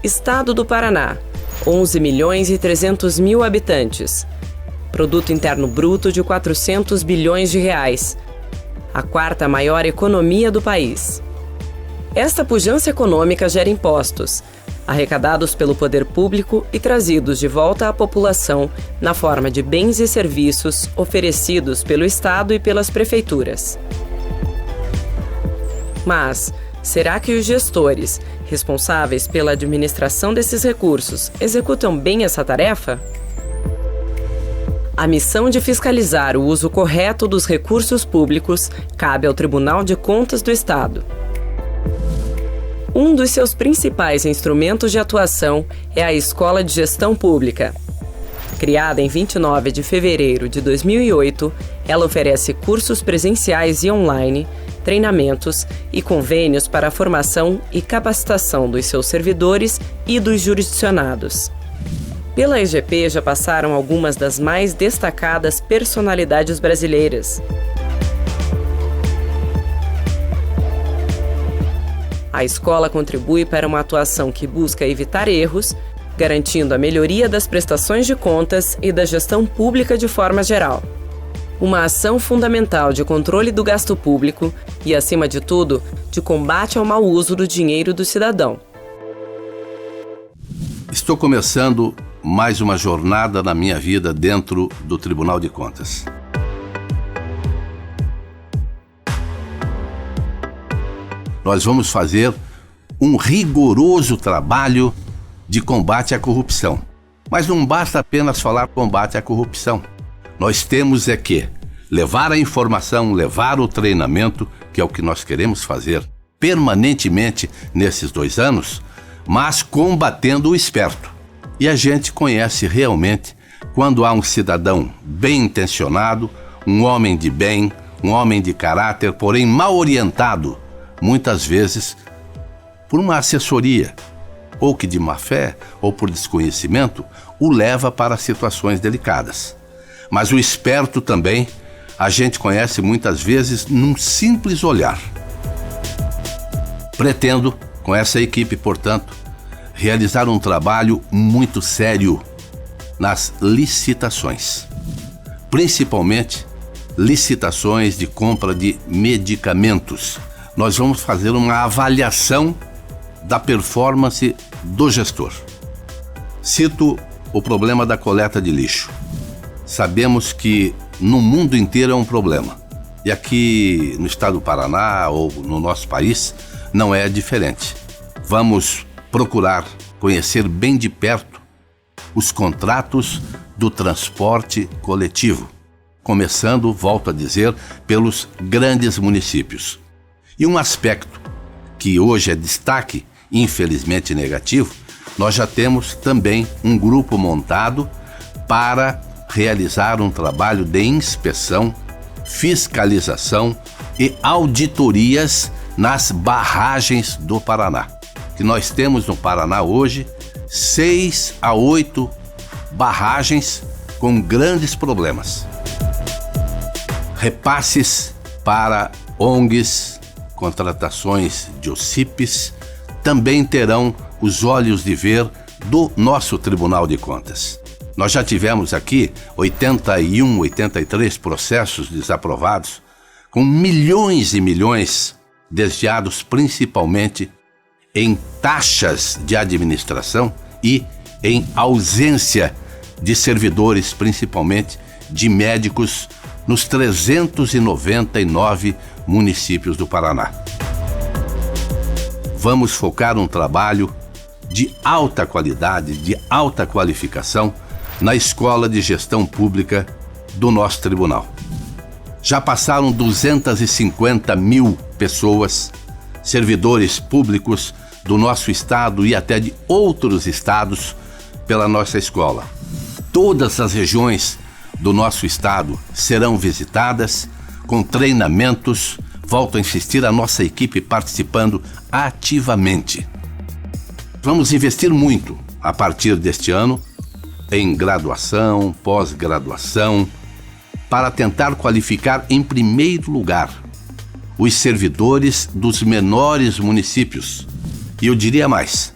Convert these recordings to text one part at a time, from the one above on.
Estado do Paraná, 11.300.000 habitantes. Produto Interno Bruto de 400 bilhões de reais. A quarta maior economia do país. Esta pujança econômica gera impostos, arrecadados pelo poder público e trazidos de volta à população na forma de bens e serviços oferecidos pelo Estado e pelas prefeituras. Mas, será que os gestores, responsáveis pela administração desses recursos, executam bem essa tarefa? A missão de fiscalizar o uso correto dos recursos públicos cabe ao Tribunal de Contas do Estado. Um dos seus principais instrumentos de atuação é a Escola de Gestão Pública. Criada em 29 de fevereiro de 2008, ela oferece cursos presenciais e online, treinamentos e convênios para a formação e capacitação dos seus servidores e dos jurisdicionados. Pela EGP já passaram algumas das mais destacadas personalidades brasileiras. A escola contribui para uma atuação que busca evitar erros, garantindo a melhoria das prestações de contas e da gestão pública de forma geral. Uma ação fundamental de controle do gasto público e, acima de tudo, de combate ao mau uso do dinheiro do cidadão. Estou começando mais uma jornada na minha vida dentro do Tribunal de Contas. Nós vamos fazer um rigoroso trabalho de combate à corrupção. Mas não basta apenas falar combate à corrupção. Nós temos que levar a informação, levar o treinamento, que é o que nós queremos fazer permanentemente nesses 2 anos, mas combatendo o esperto. E a gente conhece realmente quando há um cidadão bem intencionado, um homem de bem, um homem de caráter, porém mal orientado, muitas vezes por uma assessoria, ou que de má fé, ou por desconhecimento, o leva para situações delicadas. Mas o esperto também, a gente conhece muitas vezes num simples olhar. Pretendo, com essa equipe, portanto, realizar um trabalho muito sério nas licitações. Principalmente, licitações de compra de medicamentos. Nós vamos fazer uma avaliação da performance do gestor. Cito o problema da coleta de lixo. Sabemos que no mundo inteiro é um problema. E aqui no estado do Paraná ou no nosso país não é diferente. Vamos procurar conhecer bem de perto os contratos do transporte coletivo, começando, volto a dizer, pelos grandes municípios. E um aspecto que hoje é destaque, infelizmente negativo, nós já temos também um grupo montado para realizar um trabalho de inspeção, fiscalização e auditorias nas barragens do Paraná. Que nós temos no Paraná hoje 6 a 8 barragens com grandes problemas. Repasses para ONGs, contratações de OCIPs, também terão os olhos de ver do nosso Tribunal de Contas. Nós já tivemos aqui 81, 83 processos desaprovados, com milhões e milhões desviados principalmente em taxas de administração e em ausência de servidores, principalmente de médicos, nos 399 municípios do Paraná. Vamos focar um trabalho de alta qualidade, de alta qualificação na Escola de Gestão Pública do nosso tribunal. Já passaram 250 mil pessoas, servidores públicos do nosso estado e até de outros estados pela nossa escola. Todas as regiões do nosso estado serão visitadas com treinamentos. Volto a insistir, a nossa equipe participando ativamente. Vamos investir muito a partir deste ano em graduação, pós-graduação, para tentar qualificar em primeiro lugar os servidores dos menores municípios. E eu diria mais,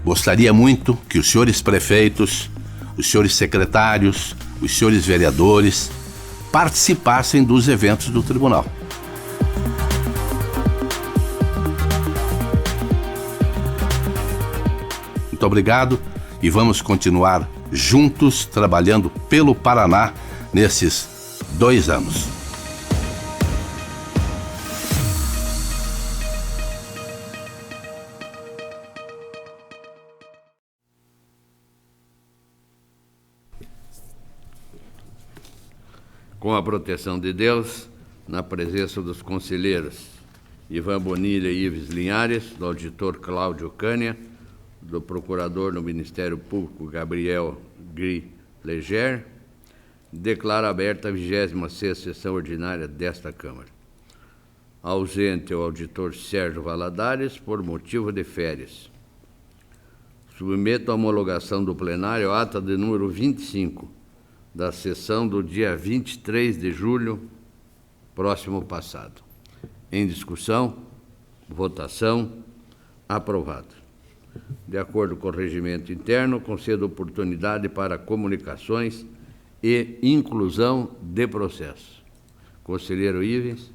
Gostaria muito que os senhores prefeitos, os senhores secretários, os senhores vereadores participassem dos eventos do tribunal. Muito obrigado e vamos continuar juntos trabalhando pelo Paraná nesses 2 anos. Com a proteção de Deus, na presença dos conselheiros Ivan Bonilha e Ives Linhares, do auditor Cláudio Cânia, do procurador no Ministério Público Gabriel Gri Leger, declaro aberta a 26ª sessão ordinária desta Câmara. Ausente é o auditor Sérgio Valadares, por motivo de férias. Submeto à homologação do plenário a ata de número 25, da sessão do dia 23 de julho, próximo passado. Em discussão, votação, aprovado. De acordo com o regimento interno, concedo oportunidade para comunicações e inclusão de processo. Conselheiro Ives.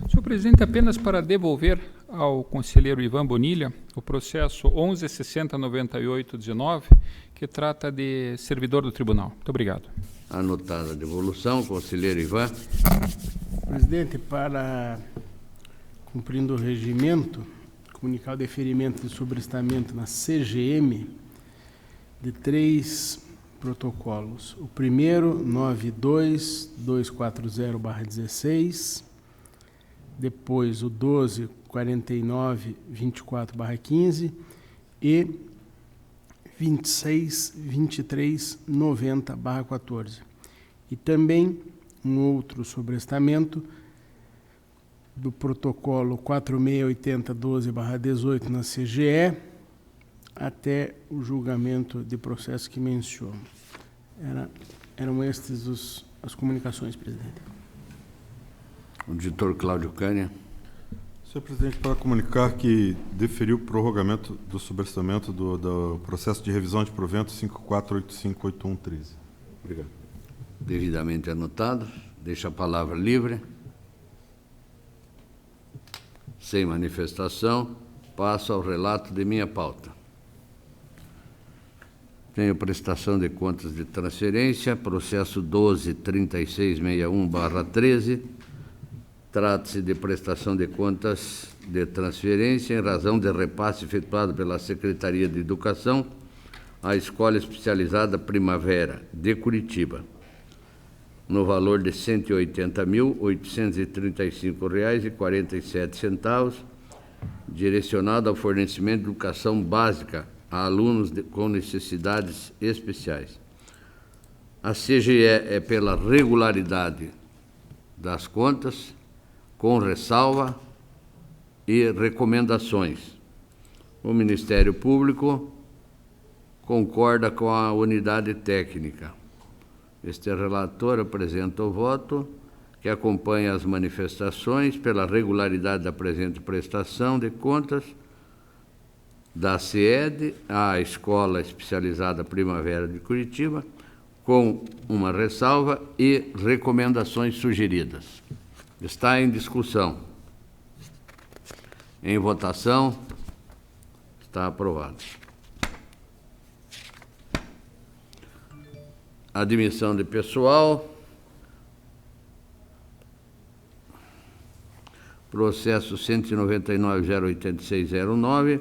Senhor presidente, apenas para devolver ao conselheiro Ivan Bonilha o processo 11609819, que trata de servidor do tribunal. Muito obrigado. Anotada a devolução, conselheiro Ivan. Presidente, para cumprindo o regimento, comunicar o deferimento de sobrestamento na CGM de 3 protocolos. O primeiro, 92240/16, depois o 124924/15 e 262390/14. E também um outro sobrestamento do protocolo 468012/18 na CGE, até o julgamento de processo que menciono. Eram estas as comunicações, presidente. Auditor Cláudio Cânia. Senhor presidente, para comunicar que deferiu o prorrogamento do sobrestamento do processo de revisão de provento 54858113. Obrigado. Devidamente anotado. Deixo a palavra livre. Sem manifestação, passo ao relato de minha pauta. Tenho prestação de contas de transferência, processo 123661/13. Trata-se de prestação de contas de transferência em razão de repasse efetuado pela Secretaria de Educação à Escola Especializada Primavera de Curitiba, no valor de R$ 180.835,47, direcionado ao fornecimento de educação básica a alunos com necessidades especiais. A CGE é pela regularidade das contas, com ressalva e recomendações. O Ministério Público concorda com a unidade técnica. Este relator apresenta o voto, que acompanha as manifestações pela regularidade da presente prestação de contas da CED à Escola Especializada Primavera de Curitiba, com uma ressalva e recomendações sugeridas. Está em discussão. Em votação. Está aprovado. Admissão de pessoal. Processo 199.08609.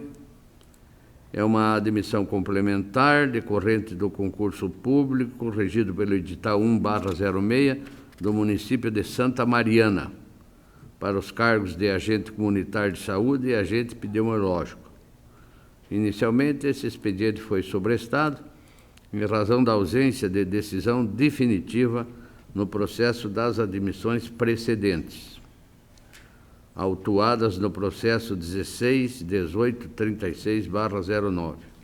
É uma admissão complementar decorrente do concurso público regido pelo edital 1/06 do município de Santa Mariana, para os cargos de agente comunitário de saúde e agente epidemiológico. Inicialmente, esse expediente foi sobrestado em razão da ausência de decisão definitiva no processo das admissões precedentes, autuadas no processo 16.1836/09.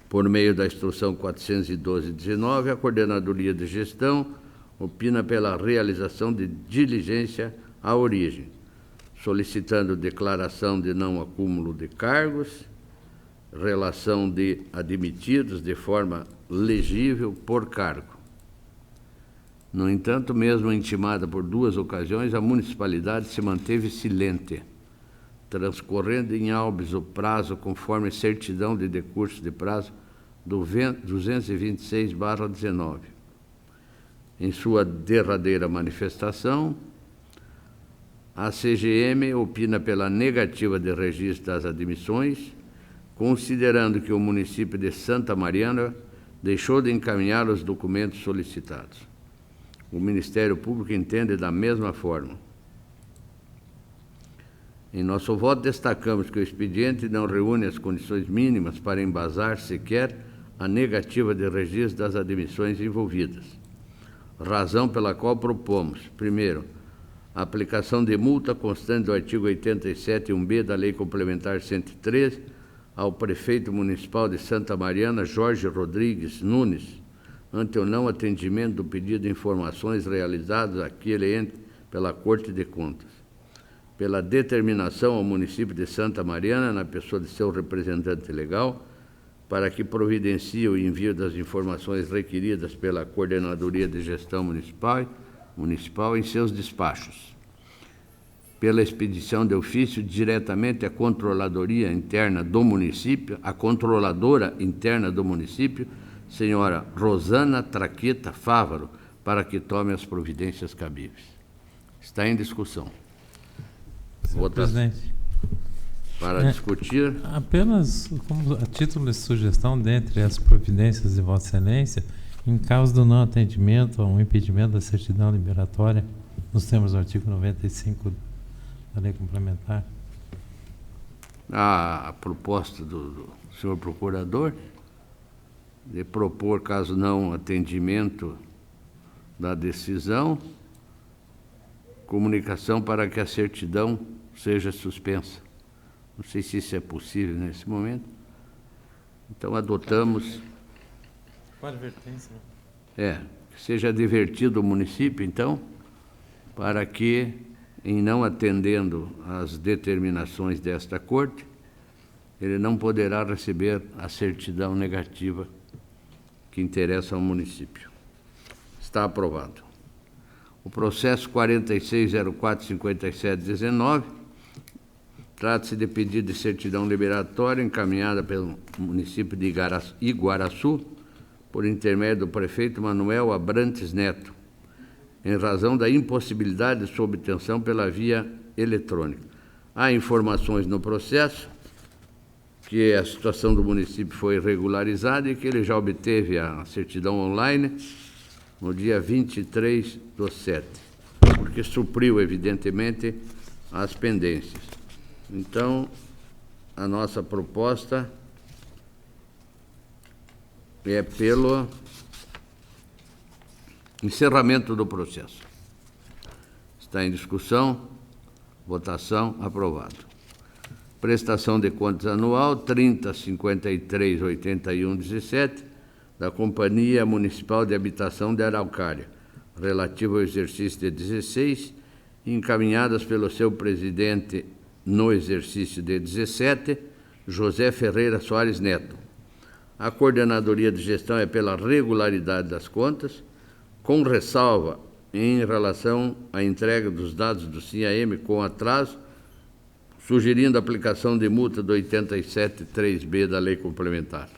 Por meio da Instrução 412/19, a Coordenadoria de Gestão opina pela realização de diligência à origem, solicitando declaração de não acúmulo de cargos, relação de admitidos de forma legível por cargo. No entanto, mesmo intimada por 2 ocasiões, a municipalidade se manteve silente, transcorrendo em habeas o prazo conforme certidão de decurso de prazo do 226/19. Em sua derradeira manifestação, a CGM opina pela negativa de registro das admissões, considerando que o município de Santa Mariana deixou de encaminhar os documentos solicitados. O Ministério Público entende da mesma forma. Em nosso voto, destacamos que o expediente não reúne as condições mínimas para embasar sequer a negativa de registro das admissões envolvidas, razão pela qual propomos, primeiro, a aplicação de multa constante do artigo 87(1)B da Lei Complementar 113 ao prefeito municipal de Santa Mariana, Jorge Rodrigues Nunes, ante o não atendimento do pedido de informações realizadas àquele ente pela Corte de Contas. Pela determinação ao município de Santa Mariana, na pessoa de seu representante legal, para que providencie o envio das informações requeridas pela Coordenadoria de Gestão Municipal em seus despachos. Pela expedição de ofício diretamente à Controladoria Interna do município, a Controladora Interna do município, senhora Rosana Traqueta Fávaro, para que tome as providências cabíveis. Está em discussão. Presidente, para discutir. Apenas como a título de sugestão, dentre as providências de Vossa Excelência, em caso do não atendimento ou impedimento da certidão liberatória, nos termos do artigo 95 da Lei Complementar. A proposta do senhor procurador de propor, caso não atendimento da decisão, comunicação para que a certidão seja suspensa. Não sei se isso é possível nesse momento. Então, adotamos... Qual advertência? Que seja advertido o município, então, para que, em não atendendo às determinações desta Corte, ele não poderá receber a certidão negativa que interessa ao município. Está aprovado. O processo 46045719 trata-se de pedido de certidão liberatória encaminhada pelo município de Iguaraçu, por intermédio do prefeito Manuel Abrantes Neto, em razão da impossibilidade de sua obtenção pela via eletrônica. Há informações no processo que a situação do município foi regularizada e que ele já obteve a certidão online no dia 23/7, porque supriu, evidentemente, as pendências. Então, a nossa proposta é pelo encerramento do processo. Está em discussão, votação, aprovado. Prestação de contas anual 30.53.81.17 da Companhia Municipal de Habitação de Araucária, relativo ao exercício de 16, encaminhadas pelo seu presidente no exercício de 17, José Ferreira Soares Neto. A coordenadoria de gestão é pela regularidade das contas, com ressalva em relação à entrega dos dados do CIAM com atraso, sugerindo a aplicação de multa do 87.3b da Lei Complementar.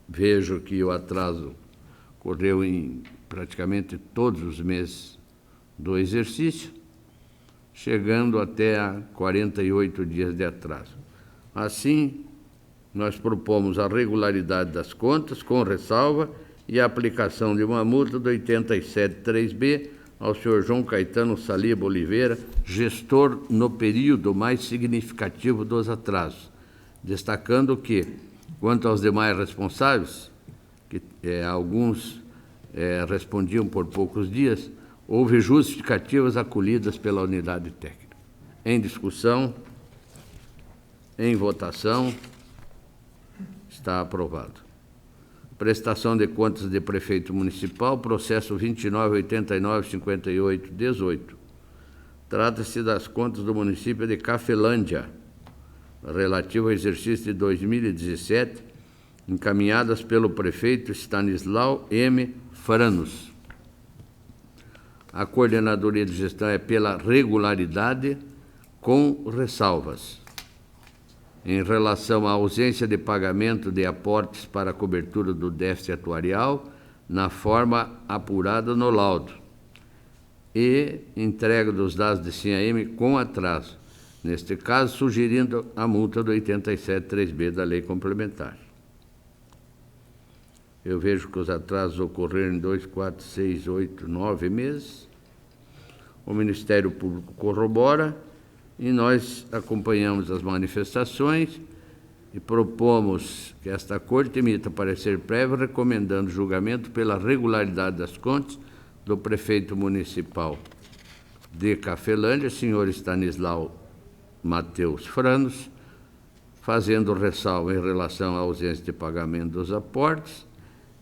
Vejo que o atraso ocorreu em praticamente todos os meses do exercício, chegando até a 48 dias de atraso. Assim, nós propomos a regularidade das contas, com ressalva, e a aplicação de uma multa do 87.3b ao senhor João Caetano Saliba Oliveira, gestor no período mais significativo dos atrasos, destacando que, quanto aos demais responsáveis, que alguns respondiam por poucos dias, houve justificativas acolhidas pela unidade técnica. Em discussão, em votação, está aprovado. Prestação de contas de prefeito municipal, processo 29.89.58.18. Trata-se das contas do município de Cafelândia, relativo ao exercício de 2017, encaminhadas pelo prefeito Stanislau M. Franos. A coordenadoria de gestão é pela regularidade, com ressalvas. Em relação à ausência de pagamento de aportes para a cobertura do déficit atuarial, na forma apurada no laudo, e entrega dos dados de SINAEM com atraso, neste caso, sugerindo a multa do 87.3b da Lei Complementar. Eu vejo que os atrasos ocorreram em 2, 4, 6, 8, 9 meses. O Ministério Público corrobora e nós acompanhamos as manifestações e propomos que esta Corte emita parecer prévio recomendando julgamento pela regularidade das contas do prefeito municipal de Cafelândia, senhor Stanislau Mateus Franos, fazendo ressalva em relação à ausência de pagamento dos aportes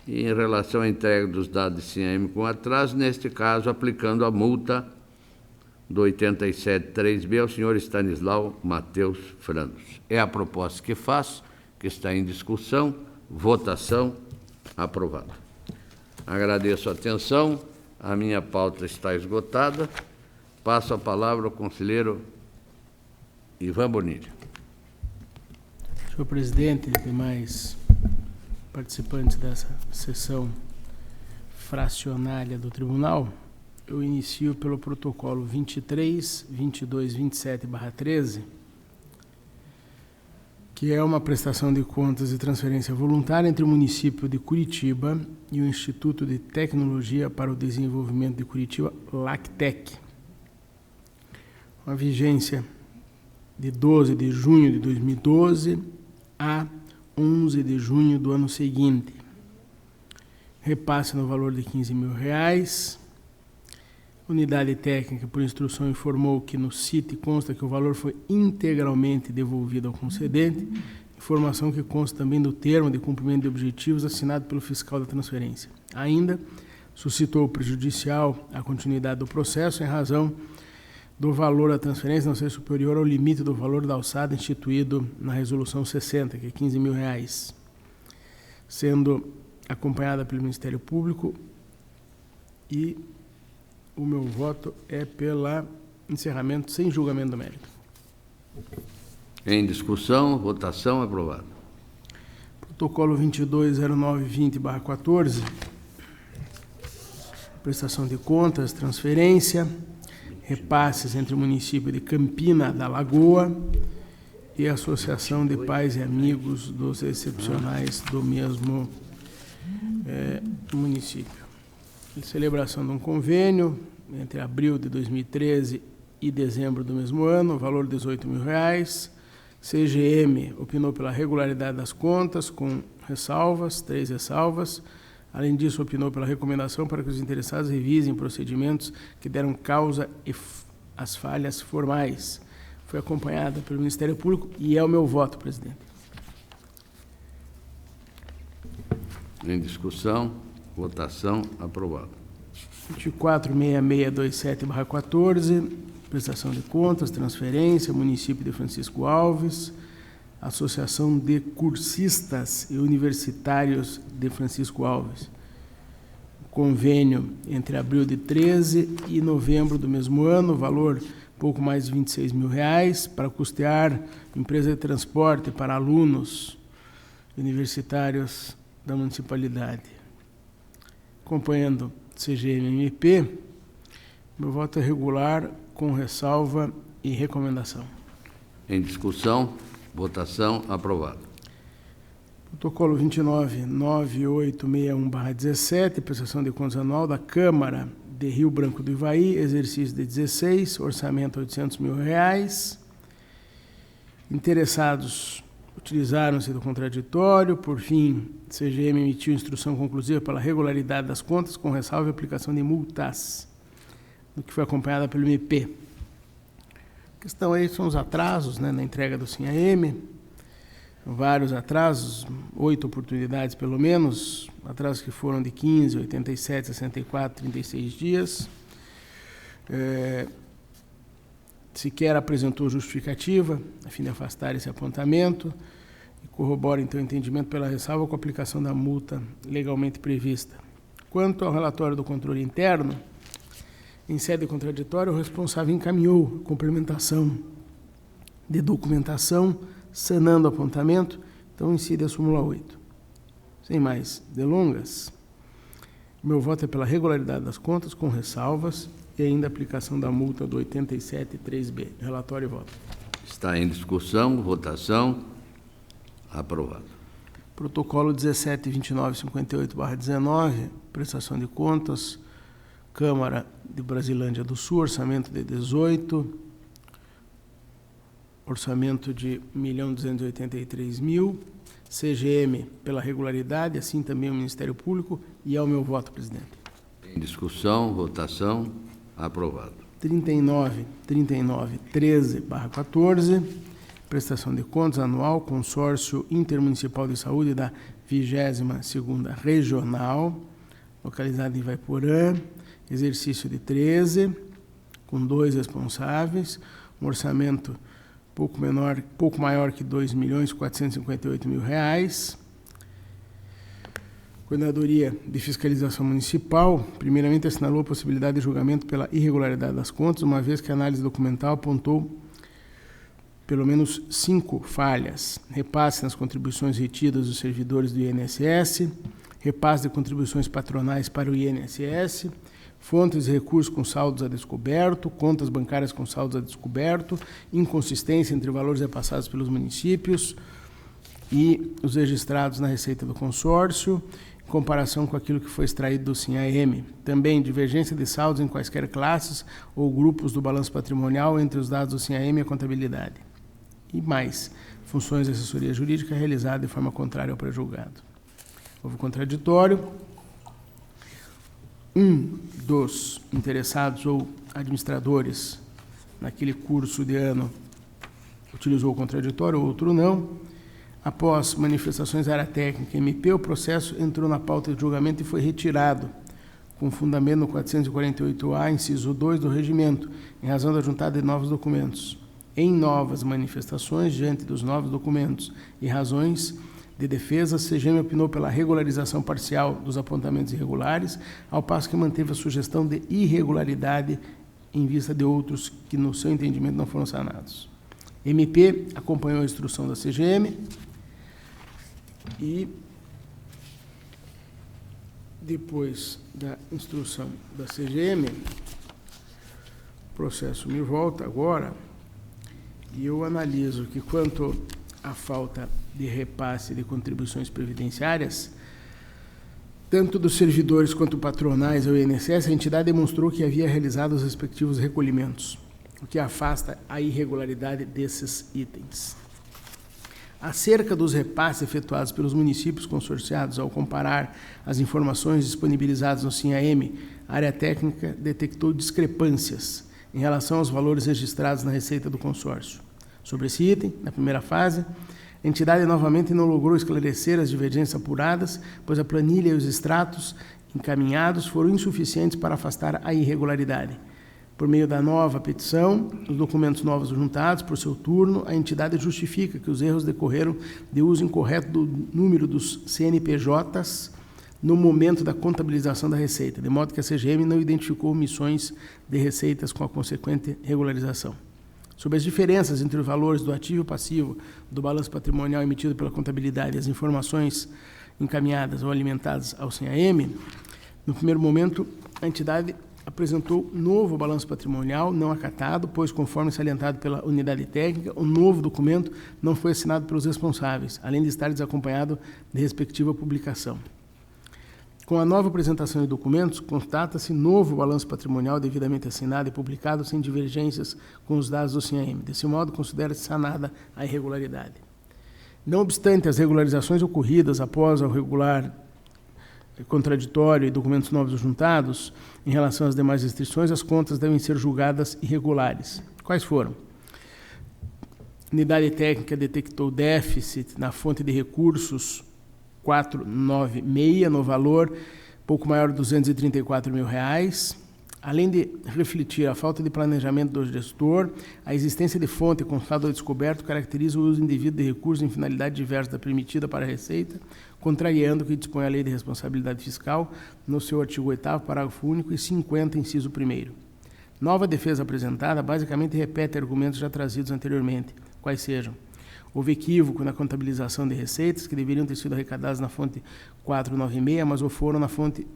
e em relação à entrega dos dados de SINAEM com atraso, neste caso, aplicando a multa do 87.3b ao senhor Stanislau Mateus Franos. É a proposta que faço, que está em discussão, votação, aprovado. Agradeço a atenção, a minha pauta está esgotada. Passo a palavra ao conselheiro Ivan Bonilha. Senhor presidente e demais participantes dessa sessão fracionária do tribunal, eu inicio pelo protocolo 23, 22, 27/13, que é uma prestação de contas de transferência voluntária entre o município de Curitiba e o Instituto de Tecnologia para o Desenvolvimento de Curitiba, LACTEC. Uma vigência de 12 de junho de 2012 a 11 de junho do ano seguinte. Repasse no valor de R$15.000. Unidade técnica, por instrução, informou que no CIT consta que o valor foi integralmente devolvido ao concedente, informação que consta também do termo de cumprimento de objetivos assinado pelo fiscal da transferência. Ainda suscitou prejudicial à continuidade do processo em razão do valor da transferência não ser superior ao limite do valor da alçada instituído na Resolução 60, que é R$15.000, sendo acompanhada pelo Ministério Público, e o meu voto é pelo encerramento sem julgamento do mérito. Em discussão, votação, aprovado. Protocolo 220920/14, prestação de contas, transferência, repasses entre o município de Campina da Lagoa e a Associação de Pais e Amigos dos Excepcionais do mesmo município. Celebração de um convênio entre abril de 2013 e dezembro do mesmo ano, valor de R$18.000. CGM opinou pela regularidade das contas, com ressalvas, 3 ressalvas. Além disso, opinou pela recomendação para que os interessados revisem procedimentos que deram causa às falhas formais. Foi acompanhada pelo Ministério Público e é o meu voto, presidente. Em discussão, votação, aprovado. 246627/14, prestação de contas, transferência, município de Francisco Alves, Associação de Cursistas e Universitários de Francisco Alves. Convênio entre abril de 13 e novembro do mesmo ano, valor pouco mais de R$26.000, para custear empresa de transporte para alunos universitários da municipalidade. Acompanhando CGMMP, meu voto é regular, com ressalva e recomendação. Em discussão, votação, aprovado. Protocolo 299861/17, prestação de contas anual da Câmara de Rio Branco do Ivaí, exercício de 16, orçamento R$800.000. Interessados utilizaram-se do contraditório. Por fim, CGM emitiu instrução conclusiva pela regularidade das contas, com ressalva e aplicação de multas, no que foi acompanhada pelo MP. A questão aí são os atrasos, né, na entrega do SINAEM, vários atrasos, 8 oportunidades pelo menos, atrasos que foram de 15, 87, 64, 36 dias. sequer apresentou justificativa, a fim de afastar esse apontamento, e corrobora, então, o entendimento pela ressalva com a aplicação da multa legalmente prevista. Quanto ao relatório do controle interno, em sede contraditória, o responsável encaminhou a complementação de documentação, sanando o apontamento, então incide a súmula 8. Sem mais delongas, meu voto é pela regularidade das contas, com ressalvas, e ainda a aplicação da multa do 87.3b. Relatório e voto. Está em discussão, votação. Aprovado. Protocolo 17.2958/19, prestação de contas, Câmara de Brasilândia do Sul, orçamento de 18, orçamento de 1.283.000, CGM pela regularidade, assim também o Ministério Público, e é o meu voto, presidente. Em discussão, votação. Aprovado. 39.13/14, prestação de contas anual, consórcio intermunicipal de saúde da 22ª Regional, localizada em Ivaiporã, exercício de 13, com 2 responsáveis, um orçamento pouco maior que R$ 2.458.000. Coordenadoria de Fiscalização Municipal, primeiramente assinalou a possibilidade de julgamento pela irregularidade das contas, uma vez que a análise documental apontou pelo menos 5 falhas: repasse nas contribuições retidas dos servidores do INSS, repasse de contribuições patronais para o INSS, fontes de recursos com saldos a descoberto, contas bancárias com saldos a descoberto, inconsistência entre valores repassados pelos municípios e os registrados na receita do consórcio, em comparação com aquilo que foi extraído do SINAM. Também divergência de saldos em quaisquer classes ou grupos do balanço patrimonial entre os dados do SINAM e a contabilidade. E mais, funções de assessoria jurídica realizadas de forma contrária ao pré-julgado. Houve contraditório. Um dos interessados ou administradores naquele curso de ano utilizou o contraditório, outro não. Após manifestações da área técnica MP, o processo entrou na pauta de julgamento e foi retirado, com fundamento no 448-A, inciso 2 do regimento, em razão da juntada de novos documentos. Em novas manifestações, diante dos novos documentos e razões de defesa, a CGM opinou pela regularização parcial dos apontamentos irregulares, ao passo que manteve a sugestão de irregularidade em vista de outros que, no seu entendimento, não foram sanados. MP acompanhou a instrução da CGM e, depois da instrução da CGM, o processo me volta agora e eu analiso que, quanto à falta de repasse de contribuições previdenciárias, tanto dos servidores quanto patronais ao INSS, a entidade demonstrou que havia realizado os respectivos recolhimentos, o que afasta a irregularidade desses itens. Acerca dos repasses efetuados pelos municípios consorciados, ao comparar as informações disponibilizadas no SINAM, a área técnica detectou discrepâncias em relação aos valores registrados na receita do consórcio. Sobre esse item, na primeira fase, a entidade novamente não logrou esclarecer as divergências apuradas, pois a planilha e os extratos encaminhados foram insuficientes para afastar a irregularidade. Por meio da nova petição, os documentos novos juntados, por seu turno, a entidade justifica que os erros decorreram de uso incorreto do número dos CNPJs no momento da contabilização da receita, de modo que a CGM não identificou omissões de receitas com a consequente regularização. Sobre as diferenças entre os valores do ativo e passivo do balanço patrimonial emitido pela contabilidade e as informações encaminhadas ou alimentadas ao SINAM, no primeiro momento, a entidade apresentou novo balanço patrimonial não acatado, pois, conforme salientado pela unidade técnica, o novo documento não foi assinado pelos responsáveis, além de estar desacompanhado de respectiva publicação. Com a nova apresentação de documentos, constata-se novo balanço patrimonial devidamente assinado e publicado sem divergências com os dados do SINAM. Desse modo, considera-se sanada a irregularidade. Não obstante as regularizações ocorridas após o regular contraditório e documentos novos juntados, em relação às demais restrições, as contas devem ser julgadas irregulares. Quais foram? Unidade técnica detectou déficit na fonte de recursos 496, no valor pouco maior de R$ 234.000. Além de refletir a falta de planejamento do gestor, a existência de fonte constado ou descoberto caracteriza o uso indevido de recursos em finalidade diversa da permitida para a Receita, contrariando o que dispõe a Lei de Responsabilidade Fiscal no seu artigo 8º, parágrafo único e 50, inciso 1º. Nova defesa apresentada basicamente repete argumentos já trazidos anteriormente, quais sejam: houve equívoco na contabilização de receitas que deveriam ter sido arrecadadas na fonte 496, mas o foram na fonte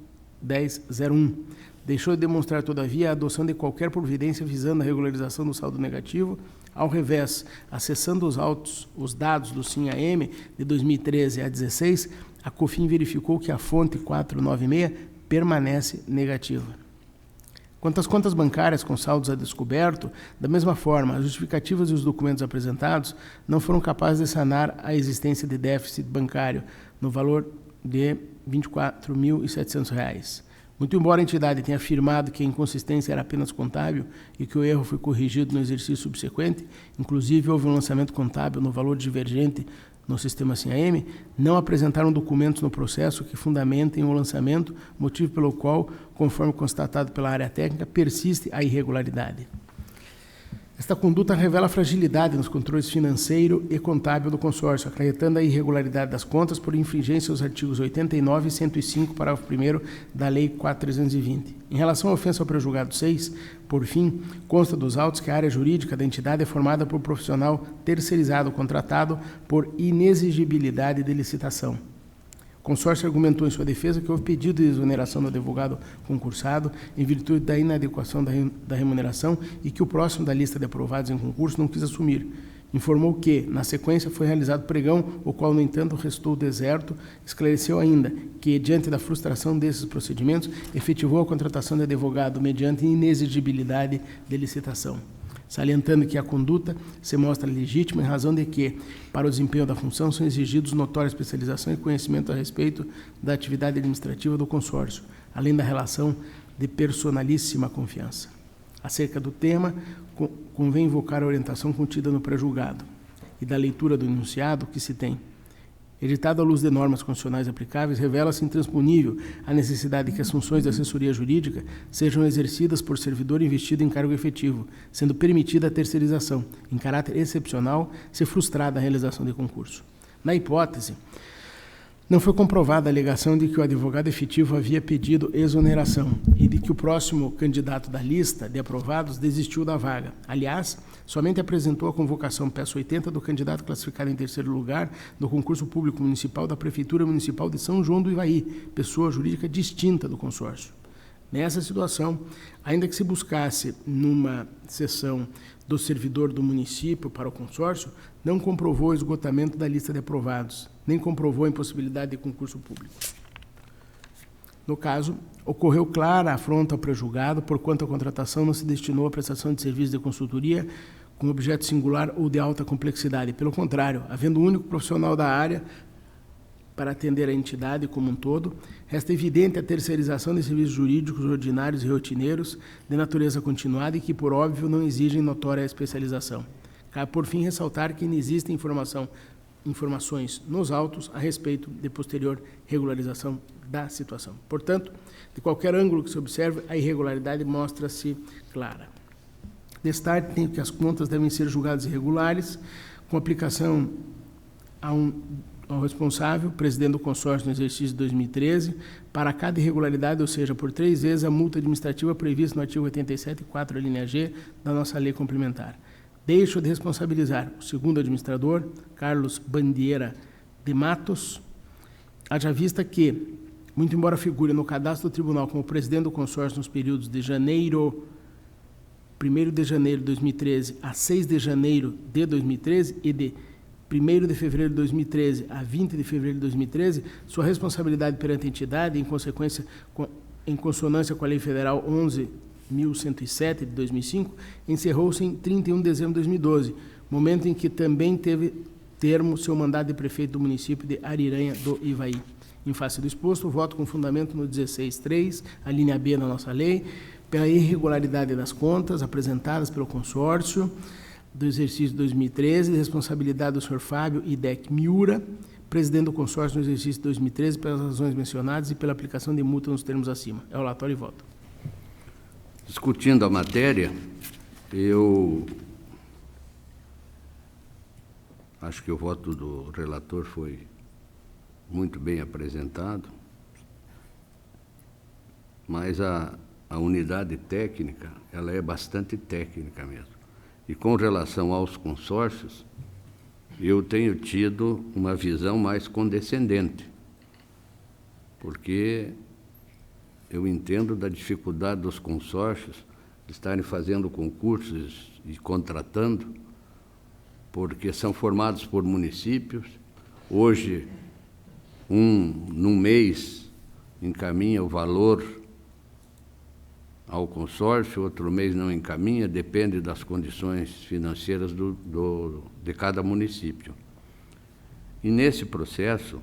1001. Deixou de demonstrar, todavia, a adoção de qualquer providência visando a regularização do saldo negativo. Ao revés, acessando os dados do SIM-AM de 2013 a 2016, a COFIN verificou que a fonte 496 permanece negativa. Quanto às contas bancárias com saldos a descoberto, da mesma forma, as justificativas e os documentos apresentados não foram capazes de sanar a existência de déficit bancário no valor de R$ 24.700. Muito embora a entidade tenha afirmado que a inconsistência era apenas contábil e que o erro foi corrigido no exercício subsequente, inclusive houve um lançamento contábil no valor divergente no sistema SIM-AM, não apresentaram documentos no processo que fundamentem o lançamento, motivo pelo qual, conforme constatado pela área técnica, persiste a irregularidade. Esta conduta revela fragilidade nos controles financeiro e contábil do consórcio, acarretando a irregularidade das contas por infringência aos artigos 89 e 105, parágrafo 1º da Lei 4.320. Em relação à ofensa ao pré-julgado 6, por fim, consta dos autos que a área jurídica da entidade é formada por profissional terceirizado ou contratado por inexigibilidade de licitação. O consórcio argumentou em sua defesa que houve pedido de exoneração do advogado concursado em virtude da inadequação da remuneração e que o próximo da lista de aprovados em concurso não quis assumir. Informou que, na sequência, foi realizado pregão, o qual, no entanto, restou deserto. Esclareceu ainda que, diante da frustração desses procedimentos, efetivou a contratação de advogado mediante inexigibilidade de licitação, salientando que a conduta se mostra legítima em razão de que, para o desempenho da função, são exigidos notória especialização e conhecimento a respeito da atividade administrativa do consórcio, além da relação de personalíssima confiança. Acerca do tema, convém invocar a orientação contida no pré-julgado e da leitura do enunciado que se tem. Editado à luz de normas constitucionais aplicáveis, revela-se intransponível a necessidade de que as funções de assessoria jurídica sejam exercidas por servidor investido em cargo efetivo, sendo permitida a terceirização, em caráter excepcional, se frustrada a realização de concurso. Na hipótese, não foi comprovada a alegação de que o advogado efetivo havia pedido exoneração e de que o próximo candidato da lista de aprovados desistiu da vaga. Aliás, somente apresentou a convocação peça 80 do candidato classificado em terceiro lugar no concurso público municipal da Prefeitura Municipal de São João do Ivaí, pessoa jurídica distinta do consórcio. Nessa situação, ainda que se buscasse numa sessão do servidor do município para o consórcio, não comprovou o esgotamento da lista de aprovados, nem comprovou a impossibilidade de concurso público. No caso, ocorreu clara afronta ao pré-julgado, porquanto a contratação não se destinou à prestação de serviço de consultoria com objeto singular ou de alta complexidade. Pelo contrário, havendo um único profissional da área para atender a entidade como um todo, resta evidente a terceirização de serviços jurídicos ordinários e rotineiros de natureza continuada e que, por óbvio, não exigem notória especialização. Cabe, por fim, ressaltar que não existem informações nos autos a respeito de posterior regularização da situação. Portanto, de qualquer ângulo que se observe, a irregularidade mostra-se clara. Destaque tem que as contas devem ser julgadas irregulares, com aplicação ao responsável, presidente do consórcio no exercício de 2013, para cada irregularidade, ou seja, por 3 vezes a multa administrativa prevista no artigo 87.4, linha G, da nossa lei complementar. Deixo de responsabilizar o segundo administrador, Carlos Bandeira de Matos, haja vista que, muito embora figure no cadastro do tribunal como presidente do consórcio nos períodos de 1º de janeiro de 2013 a 6 de janeiro de 2013 e de 1º de fevereiro de 2013 a 20 de fevereiro de 2013, sua responsabilidade perante a entidade, em consonância com a Lei Federal 11.107 de 2005, encerrou-se em 31 de dezembro de 2012, momento em que também teve termo seu mandato de prefeito do município de Ariranha do Ivaí. Em face do exposto, voto com fundamento no 16.3, a linha B da nossa lei, pela irregularidade das contas apresentadas pelo consórcio do exercício de 2013, de responsabilidade do Sr. Fábio Idec Miura, presidente do consórcio no exercício de 2013, pelas razões mencionadas e pela aplicação de multa nos termos acima. É o relatório e voto. discutindo a matéria, eu acho que o voto do relator foi muito bem apresentado, mas a unidade técnica, ela é bastante técnica mesmo. E com relação aos consórcios, eu tenho tido uma visão mais condescendente, porque eu entendo da dificuldade dos consórcios estarem fazendo concursos e contratando, porque são formados por municípios. Hoje, num mês, encaminha o valor ao consórcio, outro mês não encaminha, depende das condições financeiras de cada município. E nesse processo,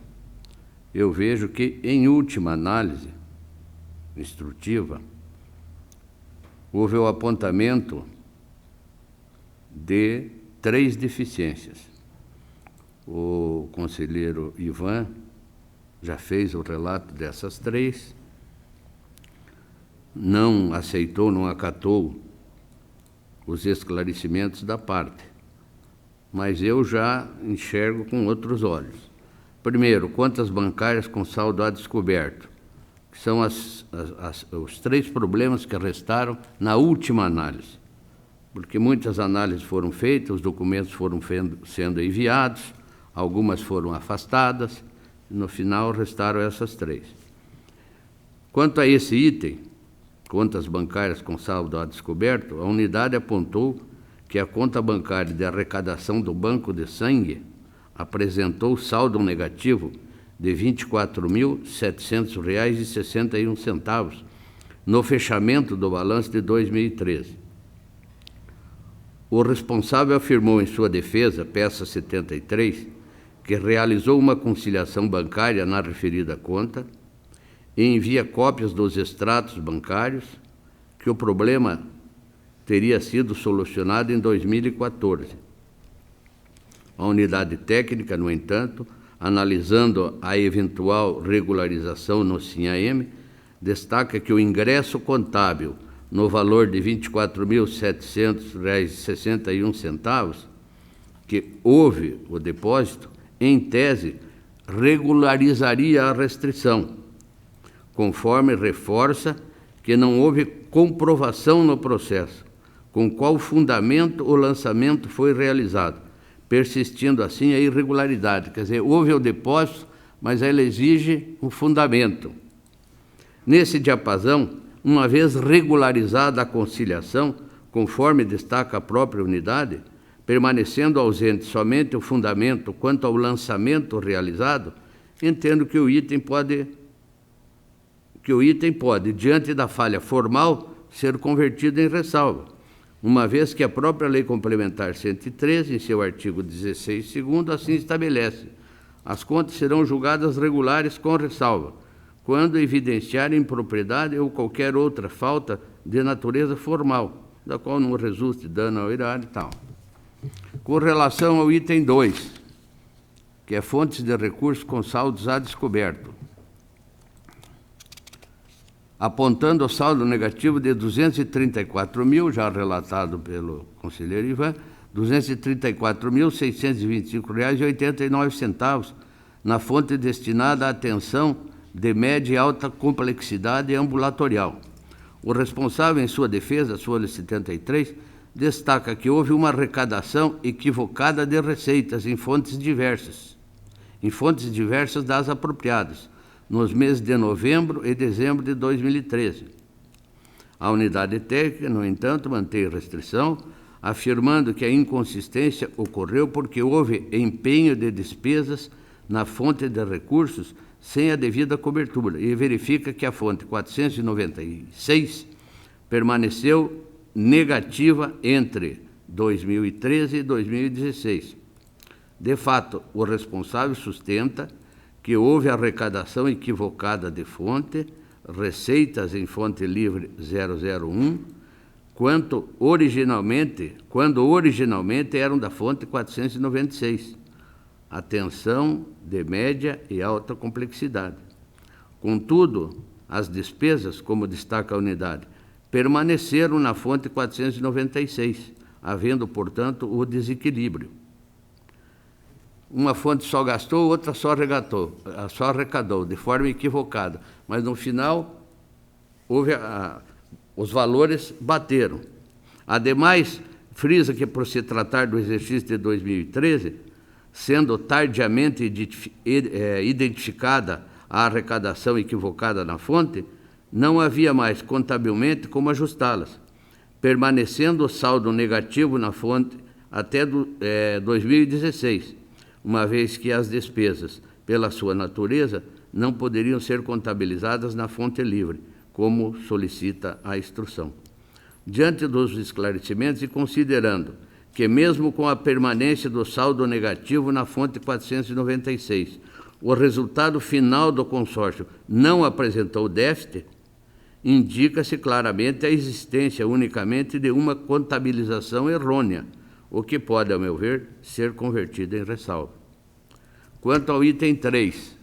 eu vejo que, em última análise instrutiva, houve o apontamento de 3 deficiências. O conselheiro Ivan já fez o relato dessas 3, não aceitou, não acatou os esclarecimentos da parte, mas eu já enxergo com outros olhos. Primeiro, contas bancárias com saldo a descoberto, que são os 3 problemas que restaram na última análise, porque muitas análises foram feitas, os documentos foram sendo enviados, algumas foram afastadas, e no final restaram essas 3. Quanto a esse item, contas bancárias com saldo a descoberto, a unidade apontou que a conta bancária de arrecadação do Banco de Sangue apresentou saldo negativo de R$ 24.700,61 no fechamento do balanço de 2013. O responsável afirmou em sua defesa, peça 73, que realizou uma conciliação bancária na referida conta e envia cópias dos extratos bancários, que o problema teria sido solucionado em 2014. A unidade técnica, no entanto, analisando a eventual regularização no SINAEM, destaca que o ingresso contábil no valor de R$ 24.700,61, que houve o depósito, em tese, regularizaria a restrição, conforme reforça que não houve comprovação no processo, com qual fundamento o lançamento foi realizado, persistindo assim a irregularidade. Quer dizer, houve o depósito, mas ela exige um fundamento. Nesse diapasão, uma vez regularizada a conciliação, conforme destaca a própria unidade, permanecendo ausente somente o fundamento quanto ao lançamento realizado, entendo que o item pode, diante da falha formal, ser convertido em ressalva, uma vez que a própria Lei Complementar 113, em seu artigo 16, segundo, assim estabelece: as contas serão julgadas regulares com ressalva, quando evidenciarem impropriedade ou qualquer outra falta de natureza formal, da qual não resulte dano ao erário e tal. Com relação ao item 2, que é fontes de recursos com saldos a descoberto, apontando o saldo negativo de 234 mil, já relatado pelo conselheiro Ivan, R$ 234.625,89 na fonte destinada à atenção de média e alta complexidade ambulatorial. O responsável, em sua defesa, folha 73, destaca que houve uma arrecadação equivocada de receitas em fontes diversas das apropriadas, nos meses de novembro e dezembro de 2013. A unidade técnica, no entanto, mantém restrição, afirmando que a inconsistência ocorreu porque houve empenho de despesas na fonte de recursos sem a devida cobertura, e verifica que a fonte 496 permaneceu negativa entre 2013 e 2016. De fato, o responsável sustenta que houve arrecadação equivocada de fonte, receitas em fonte livre 001, quando originalmente eram da fonte 496, atenção de média e alta complexidade. Contudo, as despesas, como destaca a unidade, permaneceram na fonte 496, havendo, portanto, o desequilíbrio. Uma fonte só gastou, outra só arrecadou, de forma equivocada. Mas, no final, os valores bateram. Ademais, frisa que, por se tratar do exercício de 2013, sendo tardiamente identificada a arrecadação equivocada na fonte, não havia mais contabilmente como ajustá-las, permanecendo o saldo negativo na fonte até 2016, uma vez que as despesas, pela sua natureza, não poderiam ser contabilizadas na fonte livre, como solicita a instrução. Diante dos esclarecimentos e considerando que, mesmo com a permanência do saldo negativo na fonte 496, o resultado final do consórcio não apresentou déficit, indica-se claramente a existência unicamente de uma contabilização errônea, o que pode, a meu ver, ser convertido em ressalva. Quanto ao item 3,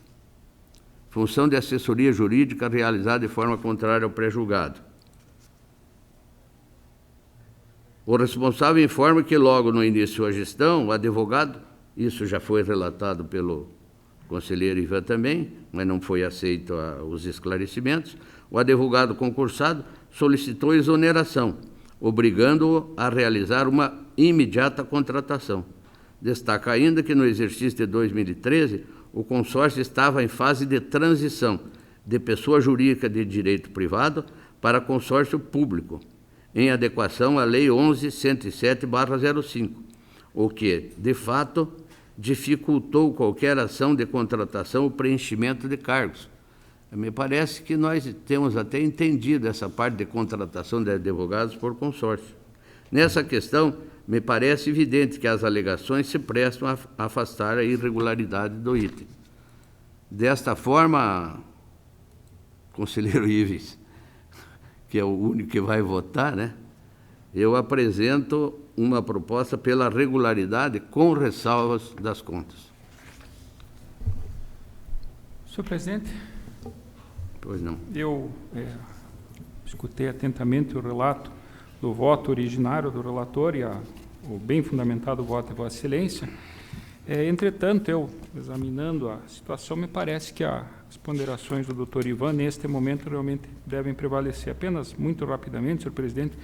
função de assessoria jurídica realizada de forma contrária ao pré-julgado. O responsável informa que logo no início da gestão, o advogado, isso já foi relatado pelo conselheiro Ivan também, mas não foi aceito os esclarecimentos, o advogado concursado solicitou exoneração, obrigando-o a realizar uma imediata contratação. Destaca ainda que no exercício de 2013, o consórcio estava em fase de transição de pessoa jurídica de direito privado para consórcio público, em adequação à Lei 11.107/05, o que, de fato, dificultou qualquer ação de contratação ou preenchimento de cargos. Me parece que nós temos até entendido essa parte de contratação de advogados por consórcio. Nessa questão, me parece evidente que as alegações se prestam a afastar a irregularidade do item. Desta forma, conselheiro Ives, que é o único que vai votar, né? Eu apresento uma proposta pela regularidade com ressalvas das contas. Senhor presidente, Pois não. eu escutei atentamente o relato do voto originário do relator e o bem fundamentado voto de Vossa Excelência. Entretanto, eu, examinando a situação, me parece que as ponderações do doutor Ivan, neste momento, realmente devem prevalecer. Apenas, muito rapidamente, senhor presidente,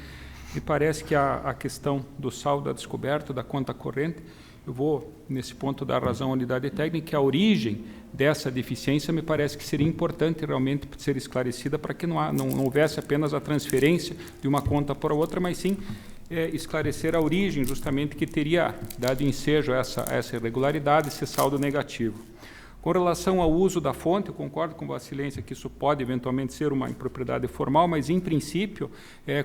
me parece que a questão do saldo a descoberto da conta corrente, eu vou, nesse ponto, dar razão à unidade técnica, que a origem dessa deficiência me parece que seria importante realmente ser esclarecida para que não houvesse apenas a transferência de uma conta para outra, mas sim esclarecer a origem justamente que teria dado ensejo a essa irregularidade, esse saldo negativo. Com relação ao uso da fonte, eu concordo com Vossa Excelência que isso pode eventualmente ser uma impropriedade formal, mas, em princípio,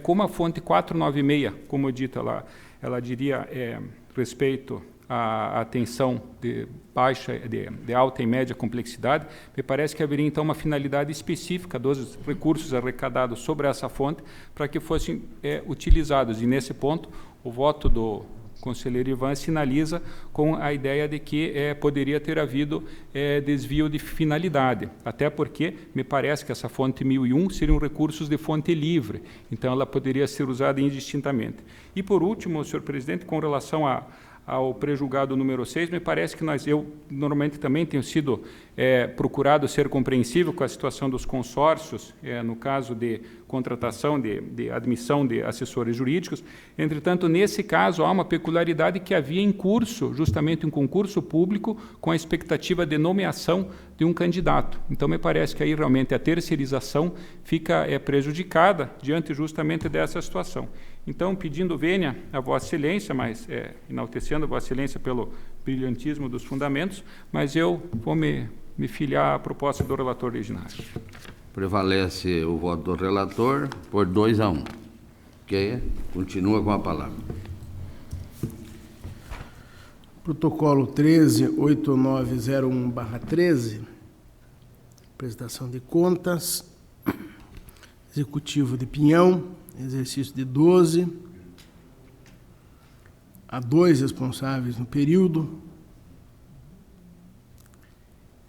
como a fonte 496, como eu dito, ela diria respeito à atenção de alta e média complexidade, me parece que haveria, então, uma finalidade específica dos recursos arrecadados sobre essa fonte para que fossem utilizados. E, nesse ponto, o voto do conselheiro Ivan sinaliza com a ideia de que poderia ter havido desvio de finalidade, até porque me parece que essa fonte 1001 seriam recursos de fonte livre, então ela poderia ser usada indistintamente. E, por último, senhor presidente, com relação ao pré-julgado número 6, me parece que eu normalmente também tenho sido procurado ser compreensível com a situação dos consórcios, no caso de contratação, de admissão de assessores jurídicos. Entretanto, nesse caso, há uma peculiaridade que havia em curso, justamente um concurso público, com a expectativa de nomeação de um candidato. Então, me parece que aí realmente a terceirização fica prejudicada diante justamente dessa situação. Então, pedindo vênia a Vossa Excelência, mas enaltecendo a Vossa Excelência pelo brilhantismo dos fundamentos, mas eu vou me filiar à proposta do relator originário. Prevalece o voto do relator por 2-1. Ok? Continua com a palavra. Protocolo 13.8901/13, apresentação de contas, Executivo de Pinhão, exercício de 12, há 2 responsáveis no período,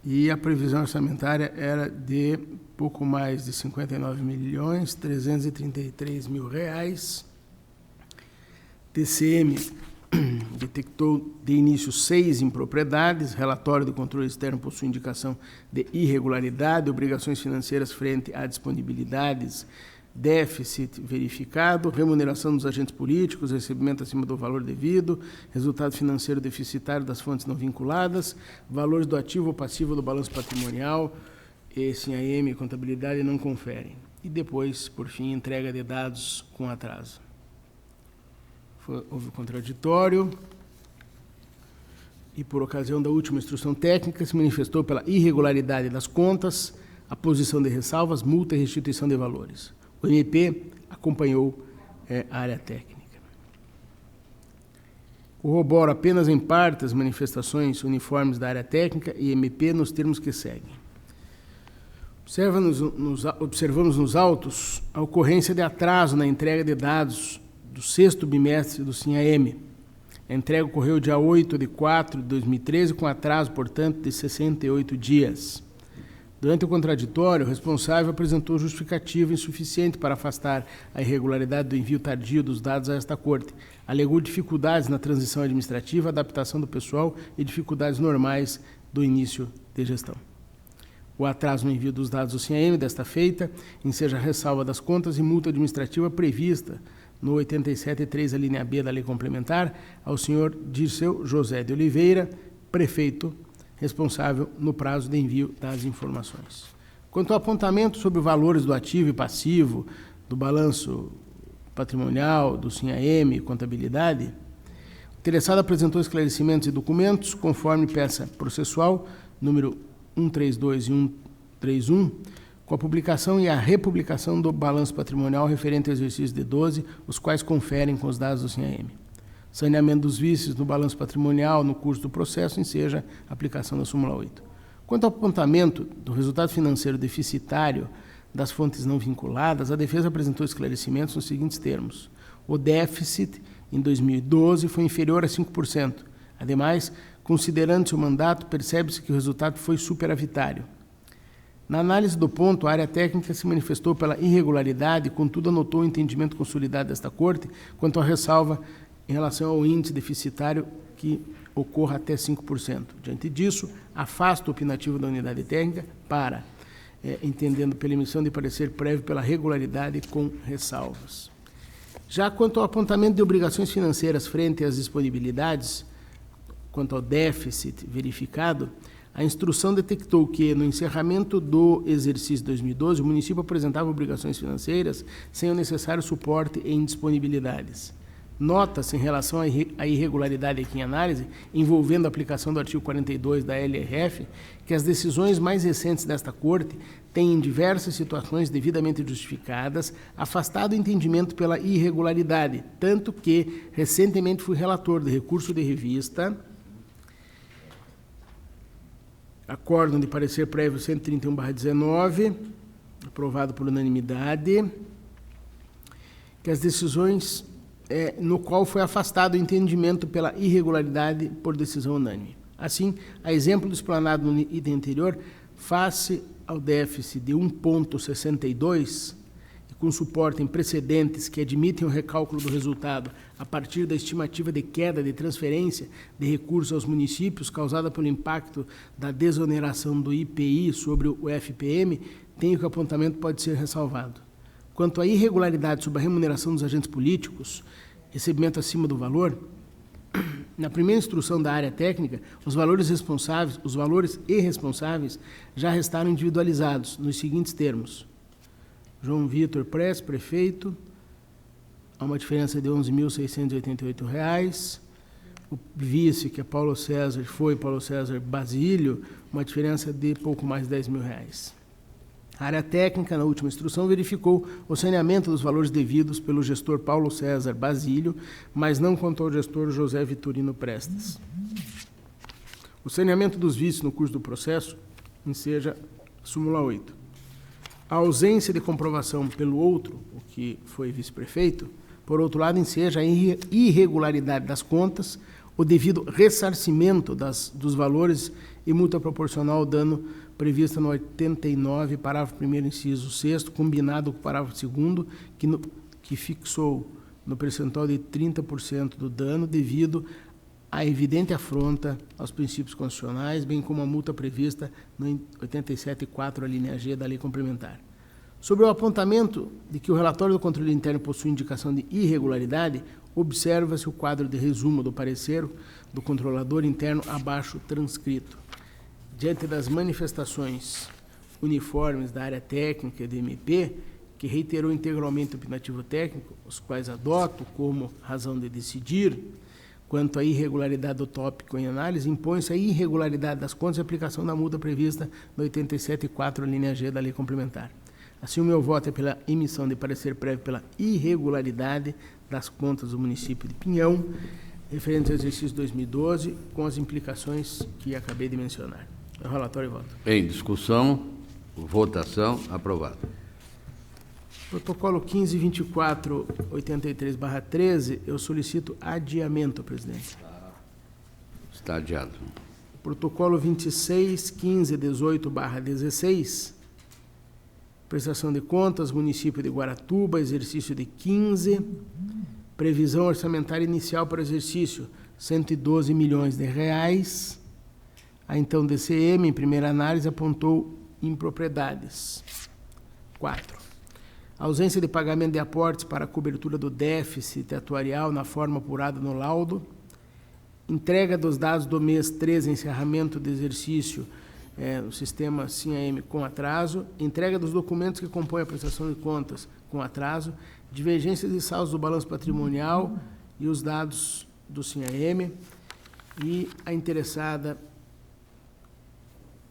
e a previsão orçamentária era de pouco mais de 59.333.000 R$. TCM detectou de início 6 impropriedades, relatório do controle externo possui indicação de irregularidade, obrigações financeiras frente a disponibilidades, déficit verificado, remuneração dos agentes políticos, recebimento acima do valor devido, resultado financeiro deficitário das fontes não vinculadas, valores do ativo ou passivo do balanço patrimonial, esse AM e contabilidade não conferem. E depois, por fim, entrega de dados com atraso. Houve o contraditório e, por ocasião da última instrução técnica, se manifestou pela irregularidade das contas, a posição de ressalvas, multa e restituição de valores. O MP acompanhou a área técnica. Corroboro apenas em parte as manifestações uniformes da área técnica e MP nos termos que seguem. Observamos nos autos a ocorrência de atraso na entrega de dados do 6º bimestre do SINAM. A entrega ocorreu dia 8/4/2013, com atraso, portanto, de 68 dias. Durante o contraditório, o responsável apresentou justificativa insuficiente para afastar a irregularidade do envio tardio dos dados a esta Corte. Alegou dificuldades na transição administrativa, adaptação do pessoal e dificuldades normais do início de gestão. O atraso no envio dos dados do SINAM desta feita enseja a ressalva das contas e multa administrativa prevista no 87.3, a linha B da Lei Complementar, ao senhor Dirceu José de Oliveira, prefeito responsável no prazo de envio das informações. Quanto ao apontamento sobre valores do ativo e passivo, do balanço patrimonial, do SINAM e contabilidade, o interessado apresentou esclarecimentos e documentos, conforme peça processual, número 132 e 131, com a publicação e a republicação do balanço patrimonial referente ao exercício de 12, os quais conferem com os dados do SINAM. Saneamento dos vícios no balanço patrimonial no curso do processo enseja a aplicação da súmula 8. Quanto ao apontamento do resultado financeiro deficitário das fontes não vinculadas, a defesa apresentou esclarecimentos nos seguintes termos. O déficit em 2012 foi inferior a 5%. Ademais, considerando-se o mandato, percebe-se que o resultado foi superavitário. Na análise do ponto, a área técnica se manifestou pela irregularidade, contudo anotou o entendimento consolidado desta Corte quanto à ressalva em relação ao índice deficitário que ocorra até 5%. Diante disso, afasta o opinativo da unidade técnica para, entendendo pela emissão de parecer prévio pela regularidade com ressalvas. Já quanto ao apontamento de obrigações financeiras frente às disponibilidades, quanto ao déficit verificado, a instrução detectou que, no encerramento do exercício 2012, o município apresentava obrigações financeiras sem o necessário suporte em disponibilidades. Nota-se, em relação à irregularidade aqui em análise, envolvendo a aplicação do artigo 42 da LRF, que as decisões mais recentes desta Corte têm, em diversas situações devidamente justificadas, afastado o entendimento pela irregularidade, tanto que, recentemente, fui relator de recurso de revista, acórdão de parecer prévio 131/19, aprovado por unanimidade, que as decisões no qual foi afastado o entendimento pela irregularidade por decisão unânime. Assim, a exemplo do explanado no item anterior, face ao déficit de 1,62, e com suporte em precedentes que admitem o recálculo do resultado a partir da estimativa de queda de transferência de recursos aos municípios causada pelo impacto da desoneração do IPI sobre o FPM, tenho que o apontamento pode ser ressalvado. Quanto à irregularidade sobre a remuneração dos agentes políticos, recebimento acima do valor, na primeira instrução da área técnica, os valores e responsáveis já restaram individualizados nos seguintes termos. João Vitor Press, prefeito, há uma diferença de R$ 11.688. O vice, que é Paulo César Basílio, uma diferença de pouco mais de R$ 10.000. A área técnica, na última instrução, verificou o saneamento dos valores devidos pelo gestor Paulo César Basílio, mas não quanto ao gestor José Vitorino Prestes. O saneamento dos vícios no curso do processo enseja súmula 8. A ausência de comprovação pelo outro, o que foi vice-prefeito, por outro lado, enseja a irregularidade das contas, o devido ressarcimento dos valores e multa proporcional ao dano prevista no 89, parágrafo 1º, inciso 6º, combinado com o parágrafo 2º, que fixou no percentual de 30% do dano devido à evidente afronta aos princípios constitucionais, bem como a multa prevista no 87.4, a linha G da lei complementar. Sobre o apontamento de que o relatório do controle interno possui indicação de irregularidade, observa-se o quadro de resumo do parecer do controlador interno abaixo transcrito. Diante das manifestações uniformes da área técnica e do MP, que reiterou integralmente o opinativo técnico, os quais adoto como razão de decidir, quanto à irregularidade do tópico em análise, impõe-se a irregularidade das contas e aplicação da multa prevista no 87.4, linha G da lei complementar. Assim, o meu voto é pela emissão de parecer prévio pela irregularidade das contas do município de Pinhão, referente ao exercício 2012, com as implicações que acabei de mencionar. É o relatório e voto. Em discussão, votação, aprovado. Protocolo 15.24.83/13, eu solicito adiamento, presidente. Está adiado. Protocolo 26.15.18/16, prestação de contas, município de Guaratuba, exercício de 15, previsão orçamentária inicial para o exercício, 112 milhões de reais. A então DCM, em primeira análise, apontou impropriedades. 4. Ausência de pagamento de aportes para a cobertura do déficit atuarial na forma apurada no laudo. Entrega dos dados do mês 13, encerramento do exercício no sistema SIM-AM com atraso. Entrega dos documentos que compõem a prestação de contas com atraso. Divergências de saldos do balanço patrimonial e os dados do SIM-AM. E a interessada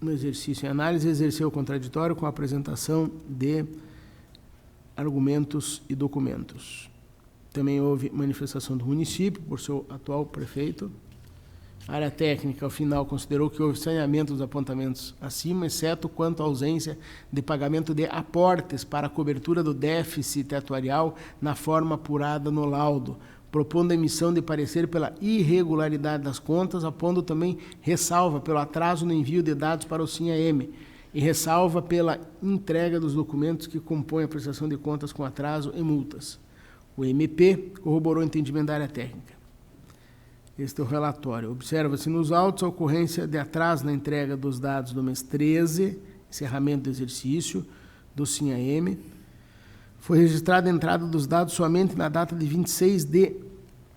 no exercício em análise exerceu o contraditório com a apresentação de argumentos e documentos. Também houve manifestação do município por seu atual prefeito. A área técnica, ao final, considerou que houve saneamento dos apontamentos acima, exceto quanto à ausência de pagamento de aportes para a cobertura do déficit atuarial na forma apurada no laudo, propondo a emissão de parecer pela irregularidade das contas, apondo também ressalva pelo atraso no envio de dados para o SIM-AM e ressalva pela entrega dos documentos que compõem a prestação de contas com atraso e multas. O MP corroborou o entendimento da área técnica. Este é o relatório. Observa-se nos autos a ocorrência de atraso na entrega dos dados do mês 13, encerramento do exercício, do SIM-AM. Foi registrada a entrada dos dados somente na data de 26 de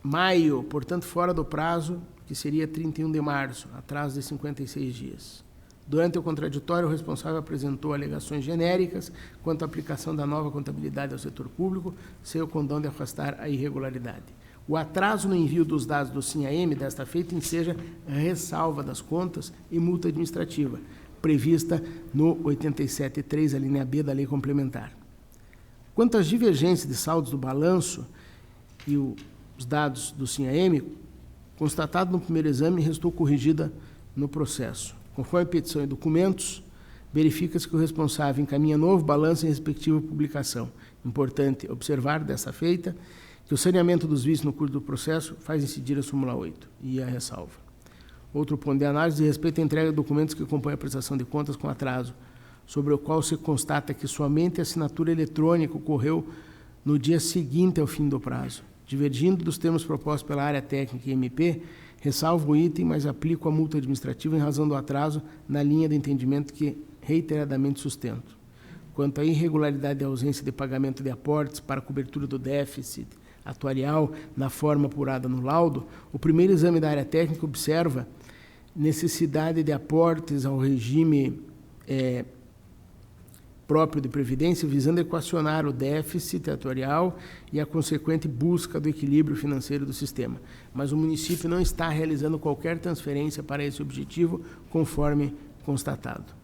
maio, portanto, fora do prazo, que seria 31 de março, atraso de 56 dias. Durante o contraditório, o responsável apresentou alegações genéricas quanto à aplicação da nova contabilidade ao setor público, sem o condão de afastar a irregularidade. O atraso no envio dos dados do SIM-AM desta feita enseja ressalva das contas e multa administrativa, prevista no 87.3, a linha B da lei complementar. Quanto às divergências de saldos do balanço e os dados do SIM-AM, constatado no primeiro exame, restou corrigida no processo. Conforme a petição e documentos, verifica-se que o responsável encaminha novo balanço em respectiva publicação. Importante observar, dessa feita, que o saneamento dos vícios no curso do processo faz incidir a súmula 8 e a ressalva. Outro ponto de análise diz respeito à entrega de documentos que compõem a prestação de contas com atraso, sobre o qual se constata que somente a assinatura eletrônica ocorreu no dia seguinte ao fim do prazo. Divergindo dos termos propostos pela área técnica e MP, ressalvo o item, mas aplico a multa administrativa em razão do atraso na linha de entendimento que reiteradamente sustento. Quanto à irregularidade e ausência de pagamento de aportes para a cobertura do déficit atuarial na forma apurada no laudo, o primeiro exame da área técnica observa necessidade de aportes ao regime próprio de previdência, visando equacionar o déficit atuarial e a consequente busca do equilíbrio financeiro do sistema. Mas o município não está realizando qualquer transferência para esse objetivo, conforme constatado.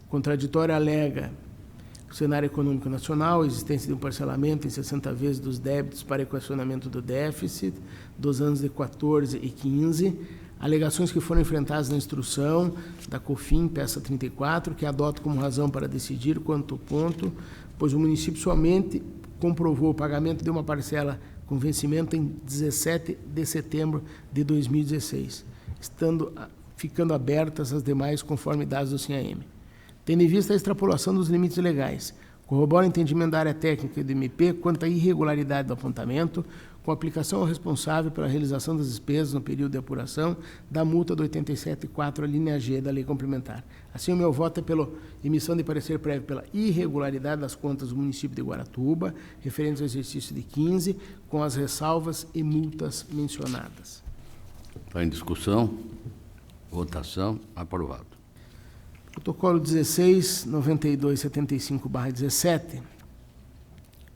O contraditório alega o cenário econômico nacional, a existência de um parcelamento em 60 vezes dos débitos para equacionamento do déficit dos anos de 14 e 15, alegações que foram enfrentadas na instrução da COFIN, peça 34, que adota como razão para decidir quanto ponto, pois o município somente comprovou o pagamento de uma parcela com vencimento em 17 de setembro de 2016, ficando abertas as demais conforme dados do CIAM. Tendo em vista a extrapolação dos limites legais, corrobora o entendimento da área técnica e do MP quanto à irregularidade do apontamento, com aplicação ao responsável pela realização das despesas no período de apuração da multa do 87.4, a linha G da Lei Complementar. Assim, o meu voto é pela emissão de parecer prévio pela irregularidade das contas do município de Guaratuba, referentes ao exercício de 15, com as ressalvas e multas mencionadas. Está em discussão. Votação. Aprovado. Protocolo 16.9275/17,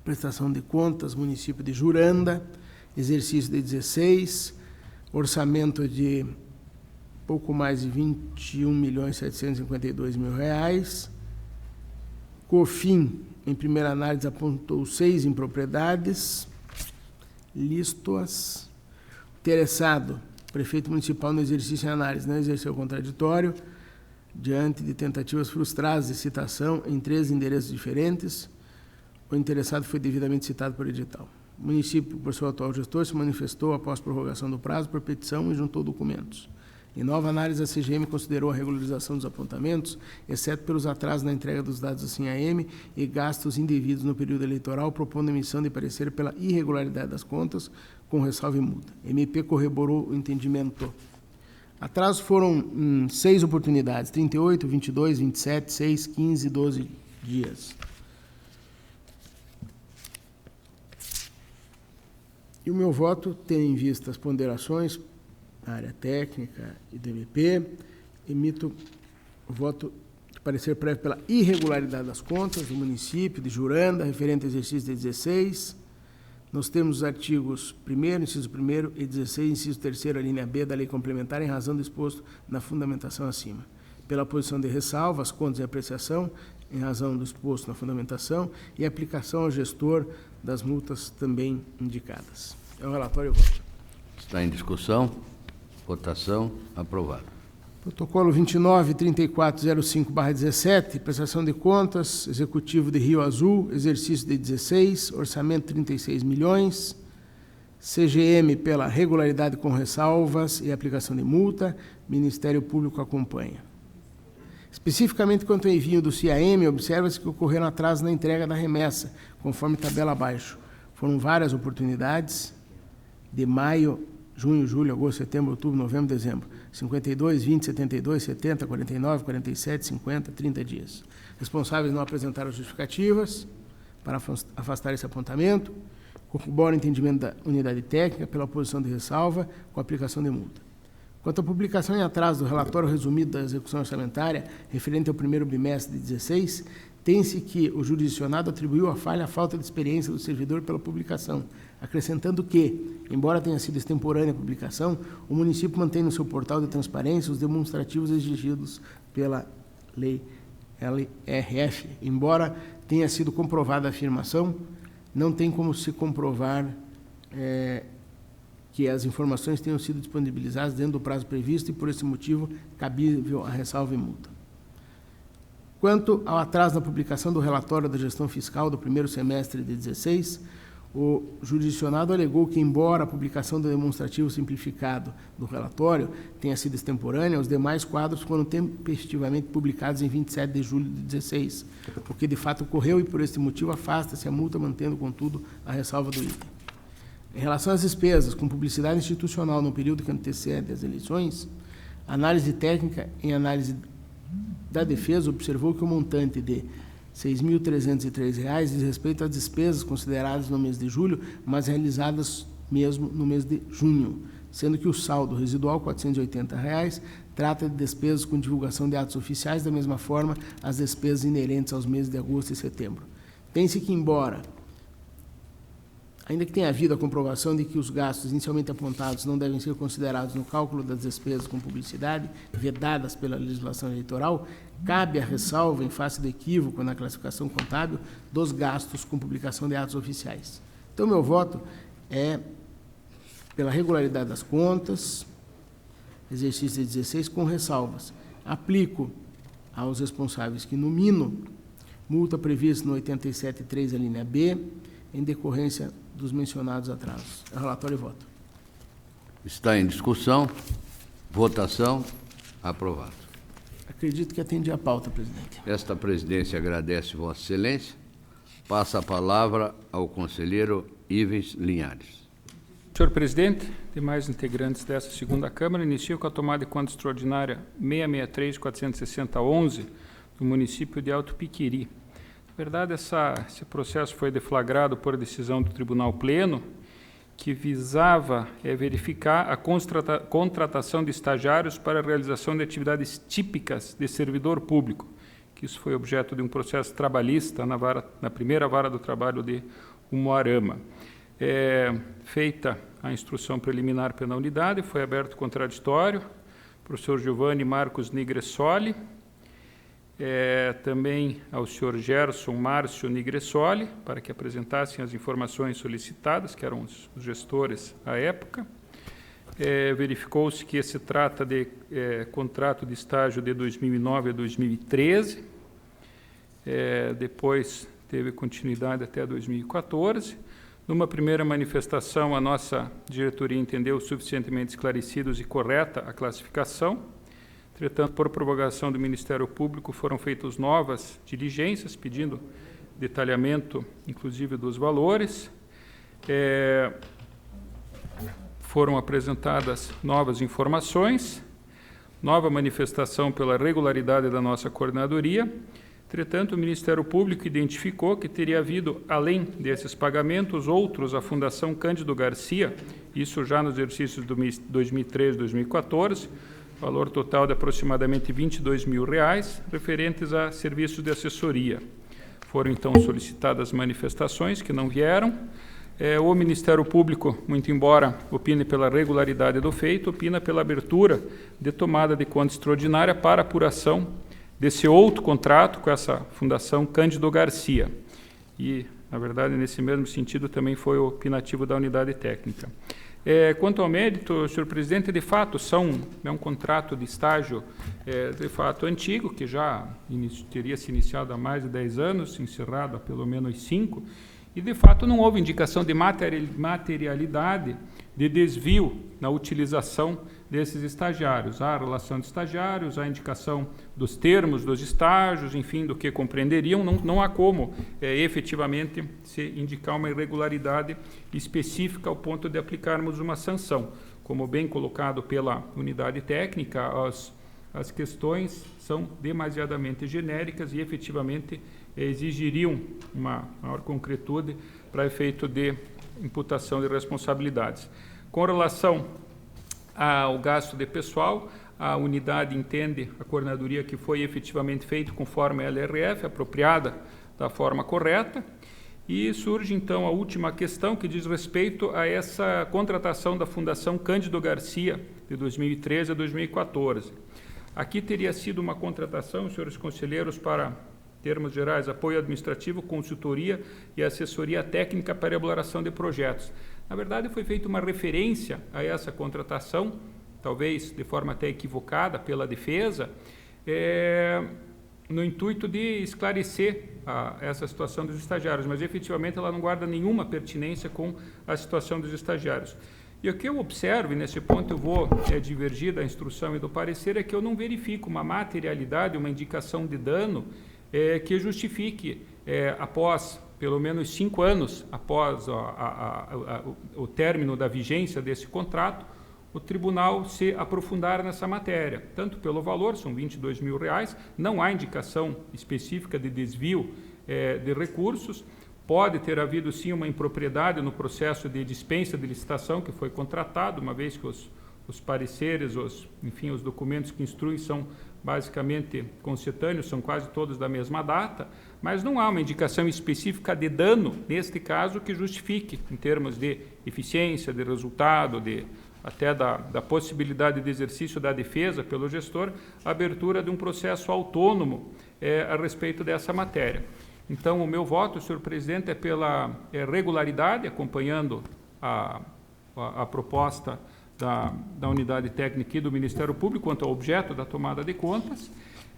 prestação de contas, município de Juranda, exercício de 16, orçamento de pouco mais de R$21.752.000. COFIN, em primeira análise, apontou 6 impropriedades. Listo-as. Interessado, prefeito municipal no exercício em análise, não exerceu contraditório, diante de tentativas frustradas de citação em 3 endereços diferentes. O interessado foi devidamente citado por edital. O município, por seu atual gestor, se manifestou após prorrogação do prazo por petição e juntou documentos. Em nova análise, a CGM considerou a regularização dos apontamentos, exceto pelos atrasos na entrega dos dados da CIAM e gastos indevidos no período eleitoral, propondo a emissão de parecer pela irregularidade das contas, com ressalva e multa. MP corroborou o entendimento. Atrasos foram 6 oportunidades, 38, 22, 27, 6, 15 e 12 dias. E o meu voto, tendo em vista as ponderações da área técnica e do MP, emito o voto de parecer prévio pela irregularidade das contas do município de Juranda, referente ao exercício de 16. Nós temos os artigos 1º, inciso 1º e 16, inciso 3º, a linha B da Lei Complementar, em razão do exposto na fundamentação acima. Pela posição de ressalva, as contas e apreciação, em razão do exposto na fundamentação, e aplicação ao gestor das multas também indicadas. É o relatório e o voto. Está em discussão. Votação. Aprovado. Protocolo 29.3405/17, prestação de contas, Executivo de Rio Azul, exercício de 16, orçamento 36 milhões, CGM pela regularidade com ressalvas e aplicação de multa, Ministério Público acompanha. Especificamente quanto ao envio do CIAM, observa-se que ocorreram atrasos na entrega da remessa, conforme tabela abaixo. Foram várias oportunidades, de maio, junho, julho, agosto, setembro, outubro, novembro, dezembro. 52, 20, 72, 70, 49, 47, 50, 30 dias. Responsáveis não apresentaram justificativas para afastar esse apontamento. Corrobora o entendimento da unidade técnica pela posição de ressalva com aplicação de multa. Quanto à publicação em atraso do relatório resumido da execução orçamentária referente ao primeiro bimestre de 16, tem-se que o jurisdicionado atribuiu a falha à falta de experiência do servidor pela publicação, acrescentando que, embora tenha sido extemporânea a publicação, o município mantém no seu portal de transparência os demonstrativos exigidos pela lei LRF. Embora tenha sido comprovada a afirmação, não tem como se comprovar que as informações tenham sido disponibilizadas dentro do prazo previsto e, por esse motivo, cabível a ressalva e multa. Quanto ao atraso na publicação do relatório da gestão fiscal do primeiro semestre de 16, o jurisdicionado alegou que, embora a publicação do demonstrativo simplificado do relatório tenha sido extemporânea, os demais quadros foram tempestivamente publicados em 27 de julho de 16, o que de fato ocorreu e, por este motivo, afasta-se a multa, mantendo, contudo, a ressalva do item. Em relação às despesas com publicidade institucional no período que antecede as eleições, a análise técnica em análise da defesa observou que o montante de R$ 6.303 diz respeito às despesas consideradas no mês de julho, mas realizadas mesmo no mês de junho, sendo que o saldo residual, R$ 480, trata de despesas com divulgação de atos oficiais, da mesma forma as despesas inerentes aos meses de agosto e setembro. Tem-se que, ainda que tenha havido a comprovação de que os gastos inicialmente apontados não devem ser considerados no cálculo das despesas com publicidade, vedadas pela legislação eleitoral, cabe a ressalva em face do equívoco na classificação contábil dos gastos com publicação de atos oficiais. Então, meu voto é pela regularidade das contas, exercício de 16, com ressalvas. Aplico aos responsáveis que, no mínimo, multa prevista no 87.3, a linha B, em decorrência dos mencionados atrasos. Relatório e voto. Está em discussão. Votação. Aprovado. Acredito que atendi a pauta, presidente. Esta presidência agradece Vossa Excelência. Passa a palavra ao conselheiro Ivens Linhares. Senhor presidente, demais integrantes dessa segunda Câmara, inicio com a tomada de conta extraordinária 663.460.11 do município de Alto Piquiri. Na verdade, esse processo foi deflagrado por decisão do Tribunal Pleno, que visava verificar a contratação de estagiários para a realização de atividades típicas de servidor público, que isso foi objeto de um processo trabalhista na primeira vara do trabalho de Umuarama. Feita a instrução preliminar pela unidade, foi aberto contraditório, professor Giovanni Marcos Nigressoli, também ao senhor Gerson Márcio Nigressoli, para que apresentassem as informações solicitadas, que eram os gestores à época. Verificou-se que se trata de contrato de estágio de 2009 a 2013, depois teve continuidade até 2014. Numa primeira manifestação, a nossa diretoria entendeu suficientemente esclarecidos e correta a classificação. Entretanto, por prorrogação do Ministério Público, foram feitas novas diligências, pedindo detalhamento, inclusive, dos valores. Foram apresentadas novas informações, nova manifestação pela regularidade da nossa coordenadoria. Entretanto, o Ministério Público identificou que teria havido, além desses pagamentos, outros à Fundação Cândido Garcia, isso já nos exercícios de 2013 e 2014, valor total de aproximadamente R$ 22.000, referentes a serviços de assessoria. Foram, então, solicitadas manifestações que não vieram. O Ministério Público, muito embora opine pela regularidade do feito, opina pela abertura de tomada de conta extraordinária para apuração desse outro contrato com essa Fundação Cândido Garcia. E, na verdade, nesse mesmo sentido, também foi o opinativo da unidade técnica. Quanto ao mérito, senhor presidente, de fato, é um contrato de estágio, de fato, antigo, que já teria se iniciado há mais de 10 anos, encerrado há pelo menos 5, e, de fato, não houve indicação de materialidade de desvio na utilização desses estagiários. Há a relação de estagiários, há a indicação dos termos dos estágios, enfim, do que compreenderiam. Não há como, efetivamente, se indicar uma irregularidade específica ao ponto de aplicarmos uma sanção. Como bem colocado pela unidade técnica, as questões são demasiadamente genéricas e, efetivamente, exigiriam uma maior concretude para efeito de imputação de responsabilidades. Com relação ao gasto de pessoal, a unidade entende, a coordenadoria, que foi efetivamente feito conforme a LRF, apropriada da forma correta. E surge, então, a última questão, que diz respeito a essa contratação da Fundação Cândido Garcia, de 2013 a 2014. Aqui teria sido uma contratação, senhores conselheiros, para termos gerais, apoio administrativo, consultoria e assessoria técnica para elaboração de projetos. Na verdade, foi feita uma referência a essa contratação, talvez de forma até equivocada pela defesa, no intuito de esclarecer essa situação dos estagiários, mas efetivamente ela não guarda nenhuma pertinência com a situação dos estagiários. E o que eu observo, e nesse ponto eu vou divergir da instrução e do parecer, é que eu não verifico uma materialidade, uma indicação de dano que justifique, após pelo menos 5 anos após o término da vigência desse contrato, o tribunal se aprofundar nessa matéria, tanto pelo valor, são R$ 22.000, não há indicação específica de desvio de recursos. Pode ter havido, sim, uma impropriedade no processo de dispensa de licitação que foi contratado, uma vez que os pareceres, enfim, os documentos que instruem são basicamente concetâneos, são quase todos da mesma data, mas não há uma indicação específica de dano, neste caso, que justifique, em termos de eficiência, de resultado, até da possibilidade de exercício da defesa pelo gestor, a abertura de um processo autônomo a respeito dessa matéria. Então, o meu voto, senhor presidente, é pela regularidade, acompanhando a proposta da unidade técnica e do Ministério Público quanto ao objeto da tomada de contas,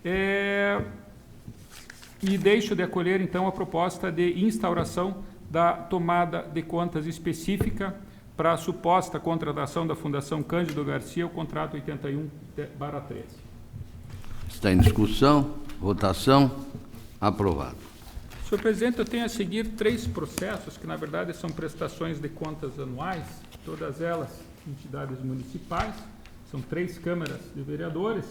e deixo de acolher, então, a proposta de instauração da tomada de contas específica para a suposta contratação da Fundação Cândido Garcia, o contrato 81/13. Está em discussão, votação, aprovado. Senhor presidente, eu tenho a seguir 3 processos que, na verdade, são prestações de contas anuais, todas elas entidades municipais, são 3 câmaras de vereadores,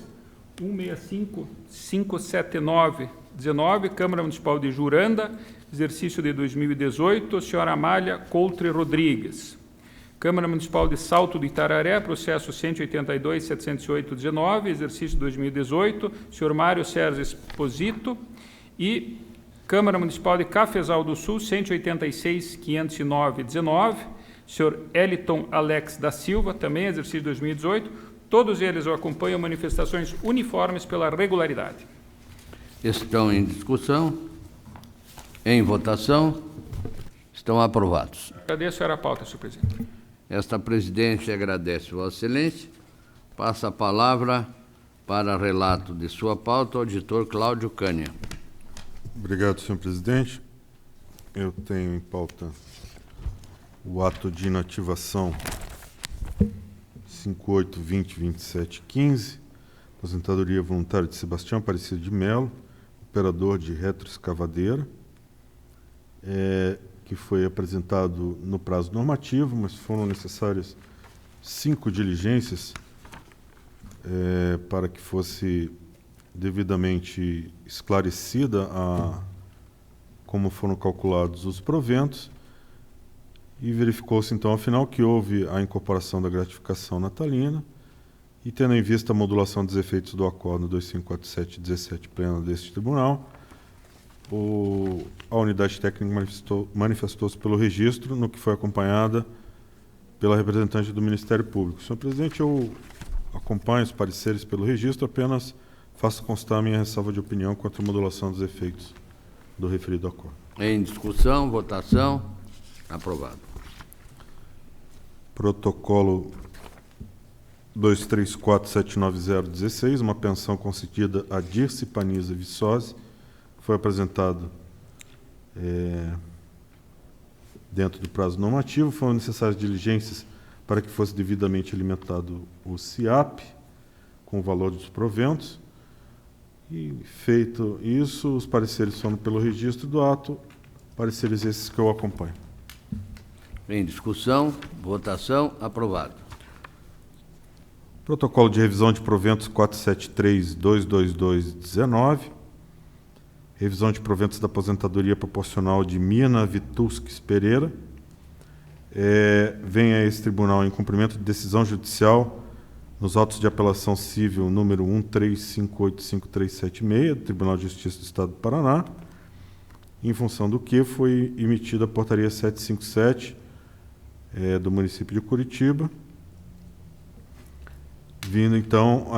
165-579-19, Câmara Municipal de Juranda, exercício de 2018, senhora Amália Coutre Rodrigues. Câmara Municipal de Salto do Itararé, processo 182.708-19, exercício 2018, senhor Mário Sérgio Esposito. E Câmara Municipal de Cafezal do Sul, 186.509-19, senhor Eliton Alex da Silva, também exercício 2018. Todos eles acompanham manifestações uniformes pela regularidade. Estão em discussão, em votação, estão aprovados. Agradeço a pauta, senhor presidente. Esta presidência agradece Vossa Excelência. Passa a palavra para relato de sua pauta ao auditor Cláudio Cânia. Obrigado, senhor presidente. Eu tenho em pauta o ato de inativação 58.20.27.15, aposentadoria voluntária de Sebastião Aparecido de Melo, operador de retroescavadeira, que foi apresentado no prazo normativo, mas foram necessárias 5 diligências para que fosse devidamente esclarecida como foram calculados os proventos, e verificou-se então, afinal, que houve a incorporação da gratificação natalina, e tendo em vista a modulação dos efeitos do Acórdão 2547/17 plena deste tribunal, a unidade técnica manifestou-se pelo registro, no que foi acompanhada pela representante do Ministério Público. Senhor presidente, eu acompanho os pareceres pelo registro, apenas faço constar a minha ressalva de opinião quanto à modulação dos efeitos do referido acordo. Em discussão, votação, aprovado. Protocolo 23479016, uma pensão concedida a Dirce Paniza Viçosi, foi apresentado dentro do prazo normativo. Foram necessárias diligências para que fosse devidamente alimentado o CIAP com o valor dos proventos. E, feito isso, os pareceres foram pelo registro do ato, pareceres esses que eu acompanho. Em discussão, votação, aprovado. Protocolo de revisão de proventos 473.222.19, revisão de proventos da aposentadoria proporcional de Mina Vituskis Pereira. Vem a esse tribunal em cumprimento de decisão judicial nos autos de apelação civil número 135853776, do Tribunal de Justiça do Estado do Paraná, em função do que foi emitida a portaria 757 do município de Curitiba, vindo então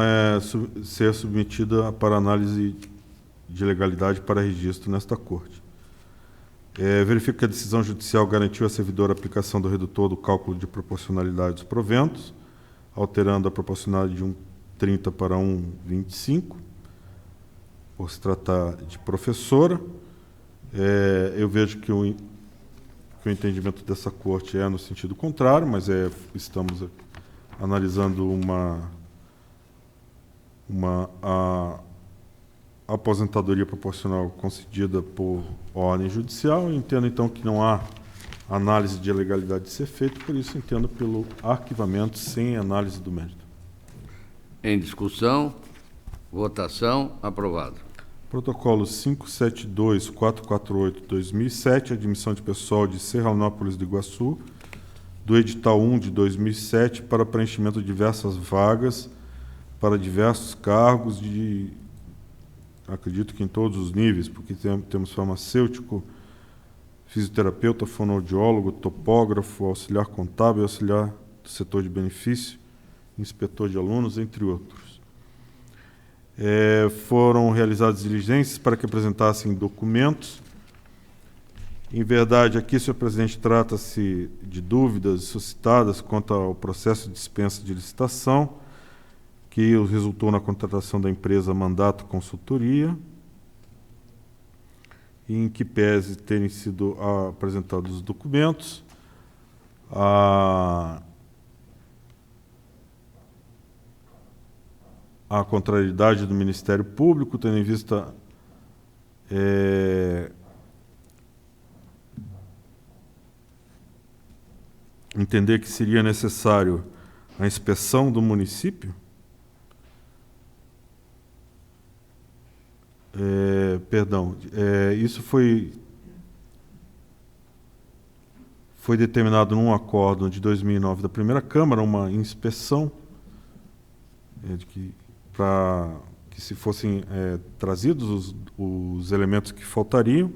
ser submetida para análise de legalidade para registro nesta Corte. Verifico que a decisão judicial garantiu à servidora a aplicação do redutor do cálculo de proporcionalidade dos proventos, alterando a proporcionalidade de 1,30 para 1,25, por se tratar de professora. Eu vejo que o entendimento dessa Corte é no sentido contrário, mas estamos analisando a aposentadoria proporcional concedida por ordem judicial. Entendo, então, que não há análise de legalidade de ser feita, por isso entendo pelo arquivamento sem análise do mérito. Em discussão, votação, aprovado. Protocolo 572.448/2007, admissão de pessoal de Serranópolis do Iguaçu, do edital 1 de 2007 para preenchimento de diversas vagas para diversos cargos acredito que em todos os níveis, porque temos farmacêutico, fisioterapeuta, fonoaudiólogo, topógrafo, auxiliar contábil, auxiliar do setor de benefício, inspetor de alunos, entre outros. Foram realizadas diligências para que apresentassem documentos. Em verdade, aqui, senhor presidente, trata-se de dúvidas suscitadas quanto ao processo de dispensa de licitação, que resultou na contratação da empresa Mandato Consultoria. em que pese terem sido apresentados os documentos, a contrariedade do Ministério Público, tendo em vista entender que seria necessário a inspeção do município, isso foi determinado num acórdão de 2009 da primeira Câmara, uma inspeção para que se fossem trazidos os elementos que faltariam.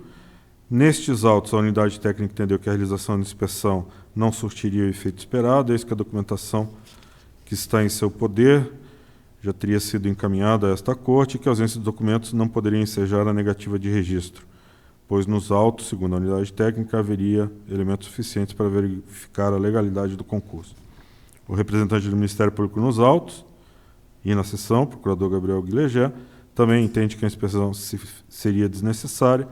Nestes autos, a unidade técnica entendeu que a realização da inspeção não surtiria o efeito esperado, eis que a documentação que está em seu poder já teria sido encaminhada a esta Corte e que a ausência de documentos não poderia ensejar a negativa de registro, pois nos autos, segundo a unidade técnica, haveria elementos suficientes para verificar a legalidade do concurso. O representante do Ministério Público nos autos e na sessão, o procurador Gabriel Guilherme, também entende que a inspeção seria desnecessária,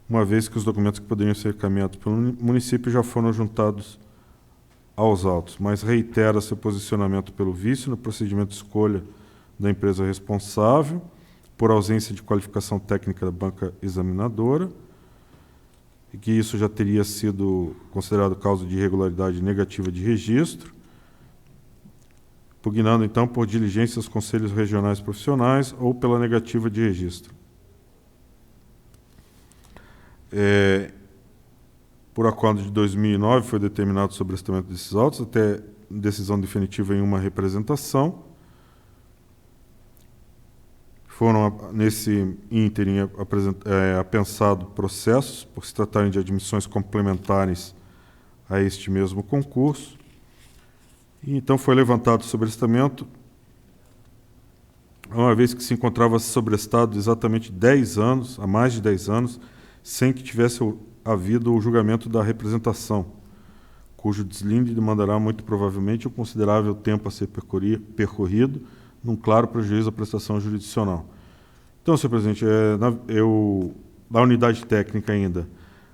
uma vez que os documentos que poderiam ser encaminhados pelo município já foram juntados aos autos, mas reitera seu posicionamento pelo vício no procedimento de escolha da empresa responsável, por ausência de qualificação técnica da banca examinadora, e que isso já teria sido considerado causa de irregularidade negativa de registro, pugnando, então, por diligência aos conselhos regionais profissionais ou pela negativa de registro. Por acordo de 2009, foi determinado o sobrestamento desses autos, até decisão definitiva em uma representação. Foram, nesse ínterim, apensados processos, por se tratarem de admissões complementares a este mesmo concurso. E, então, foi levantado o sobrestamento, uma vez que se encontrava sobrestado exatamente 10 anos, há mais de 10 anos, sem que tivesse havido o julgamento da representação, cujo deslinde demandará muito provavelmente um considerável tempo a ser percorrido, num claro prejuízo à prestação jurisdicional. Então, senhor presidente, da unidade técnica ainda,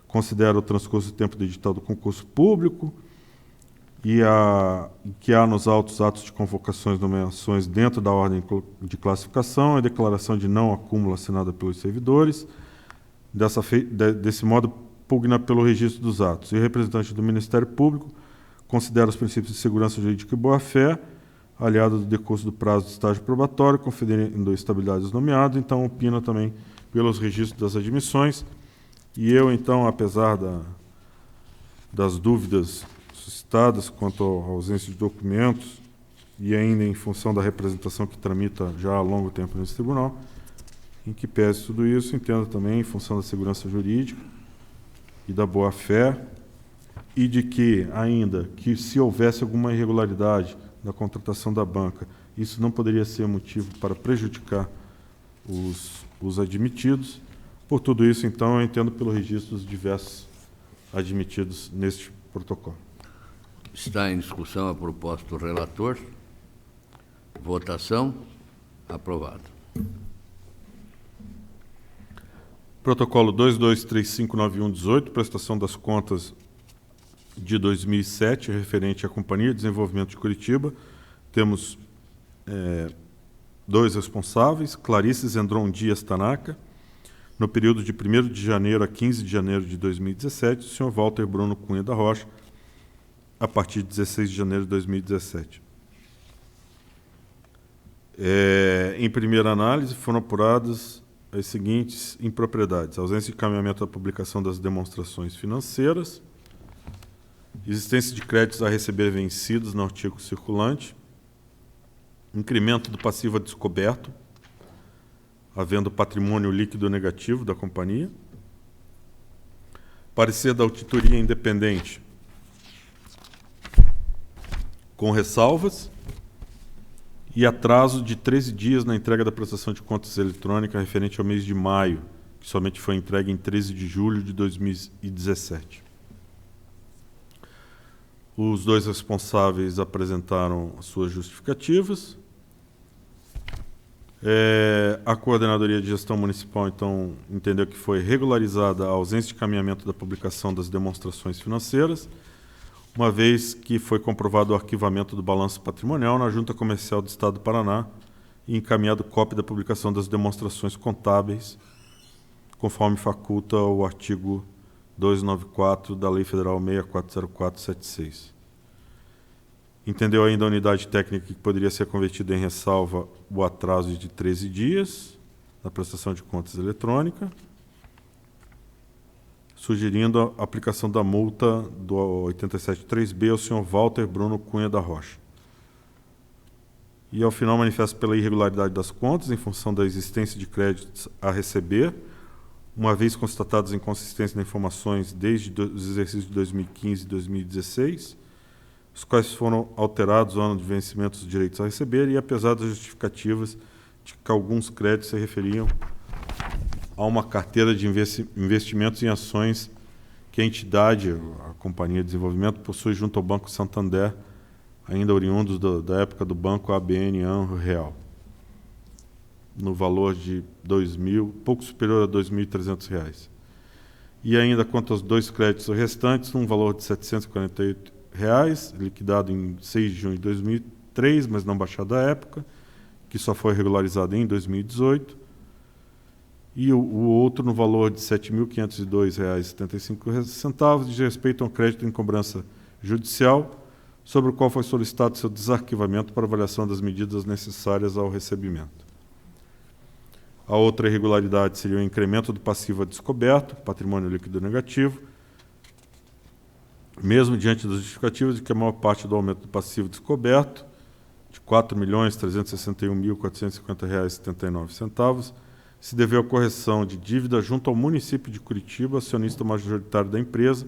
considero o transcurso do tempo do edital do concurso público e que há nos autos atos de convocações e nomeações dentro da ordem de classificação e declaração de não acúmulo assinada pelos servidores. Desse modo, pugna pelo registro dos atos. E o representante do Ministério Público considera os princípios de segurança jurídica e boa-fé, aliado do decurso do prazo de estágio probatório, conferindo estabilidade aos nomeados, então opina também pelos registros das admissões. E eu, então, apesar das dúvidas suscitadas quanto à ausência de documentos e ainda em função da representação que tramita já há longo tempo nesse tribunal, em que pese tudo isso, entendo também, em função da segurança jurídica e da boa-fé, e de que, ainda, que se houvesse alguma irregularidade na contratação da banca, isso não poderia ser motivo para prejudicar os admitidos. Por tudo isso, então, eu entendo pelo registro dos diversos admitidos neste protocolo. Está em discussão a proposta do relator. Votação. Aprovado. Protocolo 22359118, prestação das contas de 2007, referente à Companhia de Desenvolvimento de Curitiba. Temos dois responsáveis, Clarice Zendron Dias Tanaka, no período de 1º de janeiro a 15 de janeiro de 2017, o senhor Walter Bruno Cunha da Rocha, a partir de 16 de janeiro de 2017. Em primeira análise, foram apuradas as seguintes impropriedades: ausência de encaminhamento da publicação das demonstrações financeiras, existência de créditos a receber vencidos no artigo circulante, incremento do passivo a descoberto, havendo patrimônio líquido negativo da companhia, parecer da auditoria independente com ressalvas, e atraso de 13 dias na entrega da prestação de contas eletrônica referente ao mês de maio, que somente foi entregue em 13 de julho de 2017. Os dois responsáveis apresentaram as suas justificativas. A Coordenadoria de Gestão Municipal, então, entendeu que foi regularizada a ausência de caminhamento da publicação das demonstrações financeiras, uma vez que foi comprovado o arquivamento do balanço patrimonial na Junta Comercial do Estado do Paraná e encaminhado cópia da publicação das demonstrações contábeis, conforme faculta o artigo 294 da Lei Federal 640476. Entendeu ainda a unidade técnica que poderia ser convertida em ressalva o atraso de 13 dias na prestação de contas eletrônica, sugerindo a aplicação da multa do 87.3b ao senhor Walter Bruno Cunha da Rocha. E, ao final, manifesta pela irregularidade das contas em função da existência de créditos a receber, uma vez constatadas inconsistências nas informações desde os exercícios de 2015 e 2016, os quais foram alterados o ano de vencimento dos direitos a receber e, apesar das justificativas de que alguns créditos se referiam a uma carteira de investimentos em ações que a entidade, a Companhia de Desenvolvimento, possui junto ao Banco Santander, ainda oriundos da época do Banco ABN AMRO Real, no valor de pouco superior a R$ 2.300. E ainda quanto aos 2 créditos restantes, um valor de R$ 748, liquidado em 6 de junho de 2003, mas não baixado à época, que só foi regularizado em 2018, e o outro no valor de R$ 7.502,75, diz respeito a um crédito em cobrança judicial, sobre o qual foi solicitado seu desarquivamento para avaliação das medidas necessárias ao recebimento. A outra irregularidade seria o incremento do passivo a descoberto, patrimônio líquido negativo, mesmo diante das justificativas de que a maior parte do aumento do passivo descoberto, de R$ 4.361.450,79, se deveu à correção de dívida junto ao município de Curitiba, acionista majoritário da empresa,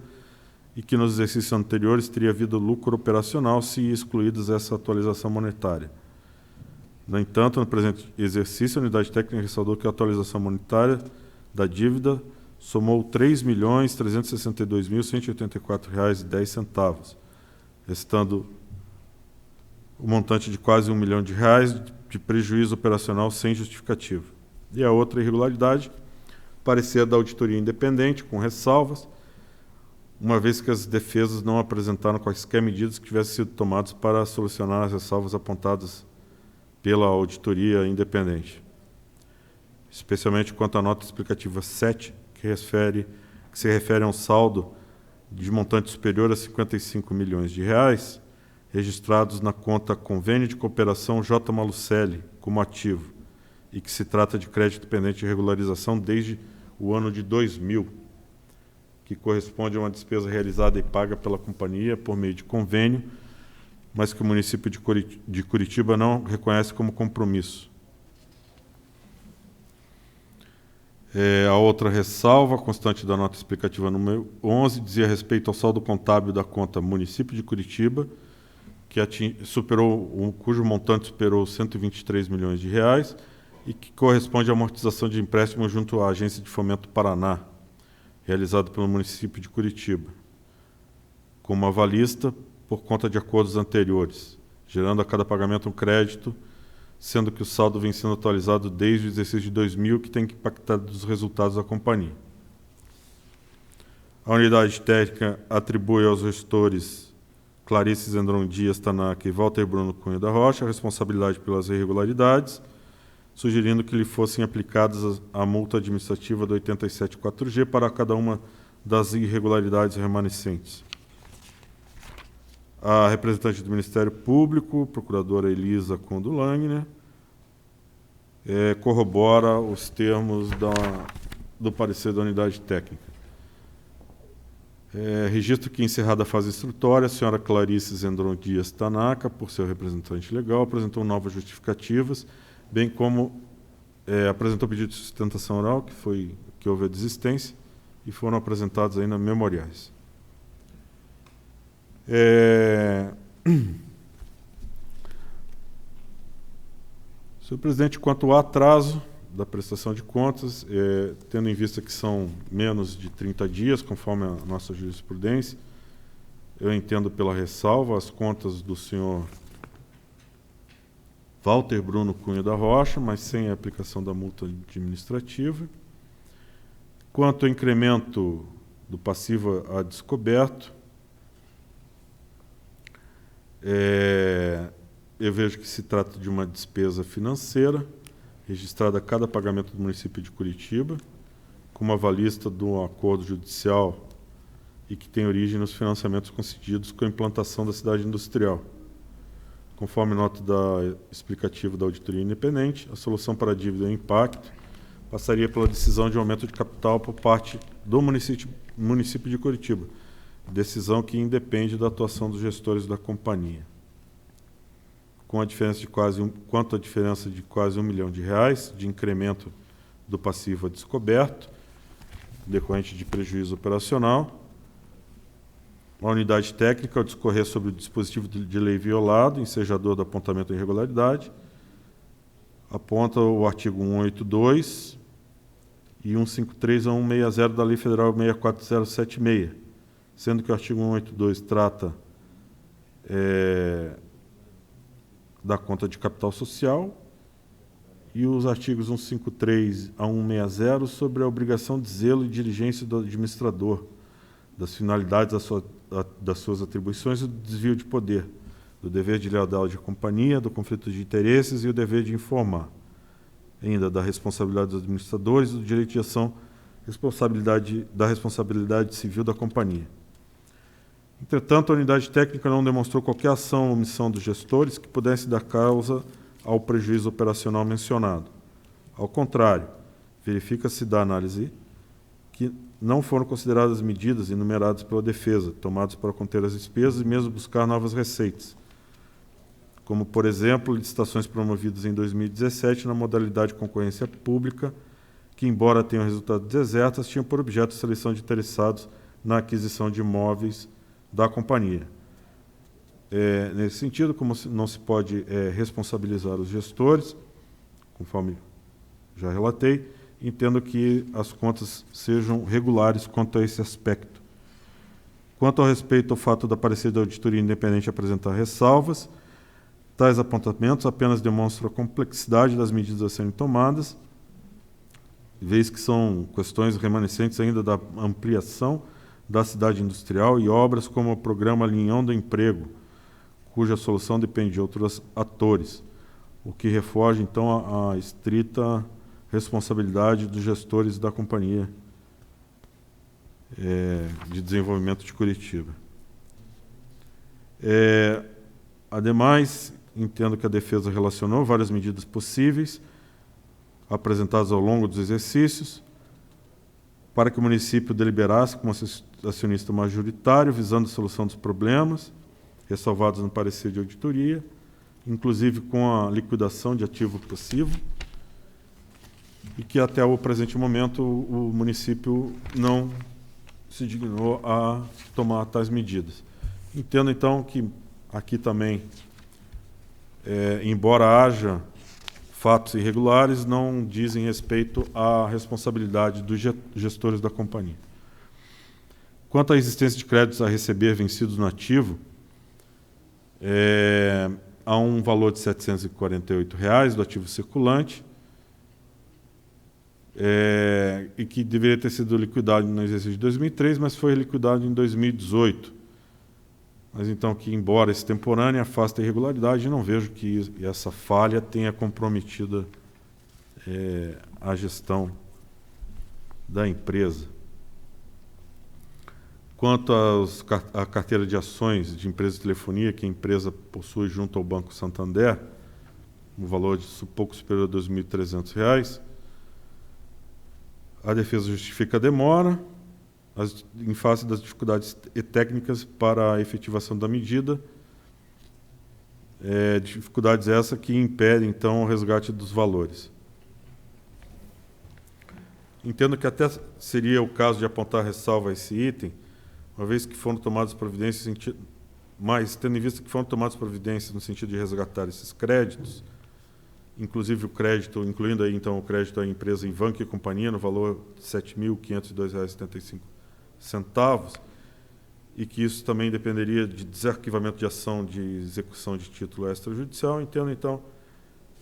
e que nos exercícios anteriores teria havido lucro operacional se excluídas essa atualização monetária. No entanto, no presente exercício, a unidade técnica ressaltou que a atualização monetária da dívida somou R$ 3.362.184,10, restando o montante de quase R$ 1 milhão de prejuízo operacional sem justificativa. E a outra irregularidade, parecer da auditoria independente, com ressalvas, uma vez que as defesas não apresentaram quaisquer medidas que tivessem sido tomadas para solucionar as ressalvas apontadas pela auditoria independente. Especialmente quanto à nota explicativa 7, que se refere a um saldo de montante superior a R$ 55 milhões, registrados na conta Convênio de Cooperação J. Malucelli como ativo, e que se trata de crédito pendente de regularização desde o ano de 2000, que corresponde a uma despesa realizada e paga pela companhia por meio de convênio, mas que o município de Curitiba não reconhece como compromisso. A outra ressalva, constante da nota explicativa número 11, dizia respeito ao saldo contábil da conta município de Curitiba, que cujo montante superou R$ 123 milhões e que corresponde à amortização de empréstimo junto à Agência de Fomento Paraná, realizado pelo município de Curitiba, como avalista por conta de acordos anteriores, gerando a cada pagamento um crédito, sendo que o saldo vem sendo atualizado desde o exercício de 2000, que tem que impactar dos resultados da companhia. A unidade técnica atribui aos gestores Clarice Zendron Dias Tanaka e Walter Bruno Cunha da Rocha a responsabilidade pelas irregularidades, sugerindo que lhe fossem aplicadas a multa administrativa do 87.4G para cada uma das irregularidades remanescentes. A representante do Ministério Público, procuradora Elisa Kondo Langner, corrobora os termos do parecer da unidade técnica. Registro que, encerrada a fase instrutória, a senhora Clarice Zendron Dias Tanaka, por seu representante legal, apresentou novas justificativas, bem como apresentou pedido de sustentação oral, que houve a desistência, e foram apresentados ainda memoriais. Senhor presidente, quanto ao atraso da prestação de contas, tendo em vista que são menos de 30 dias, conforme a nossa jurisprudência, eu entendo pela ressalva as contas do senhor Walter Bruno Cunha da Rocha, mas sem a aplicação da multa administrativa. Quanto ao incremento do passivo a descoberto, eu vejo que se trata de uma despesa financeira, registrada a cada pagamento do município de Curitiba, como avalista do acordo judicial e que tem origem nos financiamentos concedidos com a implantação da cidade industrial. Conforme nota explicativa da auditoria independente, a solução para a dívida e o impacto passaria pela decisão de aumento de capital por parte do município de Curitiba, decisão que independe da atuação dos gestores da companhia. Quanto à diferença de quase R$1 milhão de incremento do passivo a descoberto, decorrente de prejuízo operacional, a unidade técnica, ao discorrer sobre o dispositivo de lei violado, ensejador do apontamento de irregularidade, aponta o artigo 182 e 153 a 160 da Lei Federal 64076, sendo que o artigo 182 trata da conta de capital social e os artigos 153 a 160 sobre a obrigação de zelo e diligência do administrador, das finalidades das suas atribuições e do desvio de poder, do dever de lealdade à companhia, do conflito de interesses e o dever de informar, ainda da responsabilidade dos administradores e do direito de ação, da responsabilidade civil da companhia. Entretanto, a unidade técnica não demonstrou qualquer ação ou omissão dos gestores que pudesse dar causa ao prejuízo operacional mencionado. Ao contrário, verifica-se da análise que não foram consideradas medidas enumeradas pela defesa, tomadas para conter as despesas e mesmo buscar novas receitas, como, por exemplo, licitações promovidas em 2017 na modalidade de concorrência pública, que, embora tenham resultados desertas, tinham por objeto a seleção de interessados na aquisição de imóveis da companhia. Nesse sentido, como não se pode responsabilizar os gestores, conforme já relatei, entendo que as contas sejam regulares quanto a esse aspecto. Quanto ao respeito ao fato da parecer da auditoria independente apresentar ressalvas, tais apontamentos apenas demonstram a complexidade das medidas a serem tomadas, vez que são questões remanescentes ainda da ampliação da cidade industrial e obras como o programa Linhão do Emprego, cuja solução depende de outros atores, o que refoge, então, a estrita responsabilidade dos gestores da Companhia de Desenvolvimento de Curitiba. Ademais, entendo que a defesa relacionou várias medidas possíveis apresentadas ao longo dos exercícios para que o município deliberasse como acionista majoritário, visando a solução dos problemas ressalvados no parecer de auditoria, inclusive com a liquidação de ativo passivo, e que até o presente momento o município não se dignou a tomar tais medidas. Entendo, então, que aqui também, embora haja fatos irregulares, não dizem respeito à responsabilidade dos gestores da companhia. Quanto à existência de créditos a receber vencidos no ativo, há um valor de R$ 748 do ativo circulante, e que deveria ter sido liquidado no exercício de 2003, mas foi liquidado em 2018. Mas então que, embora extemporânea, afasta a irregularidade, não vejo que essa falha tenha comprometido a gestão da empresa. Quanto à carteira de ações de empresa de telefonia que a empresa possui junto ao Banco Santander, no valor de pouco superior a R$ 2.300, a defesa justifica a demora, em face das dificuldades técnicas para a efetivação da medida, dificuldades essas que impedem, então, o resgate dos valores. Entendo que até seria o caso de apontar ressalva a esse item, uma vez que foram tomadas providências, mas tendo em vista que foram tomadas providências no sentido de resgatar esses créditos, inclusive o crédito, incluindo aí então o crédito à empresa Ivanco e Companhia no valor de R$ 7.502,75, e que isso também dependeria de desarquivamento de ação de execução de título extrajudicial, entendo então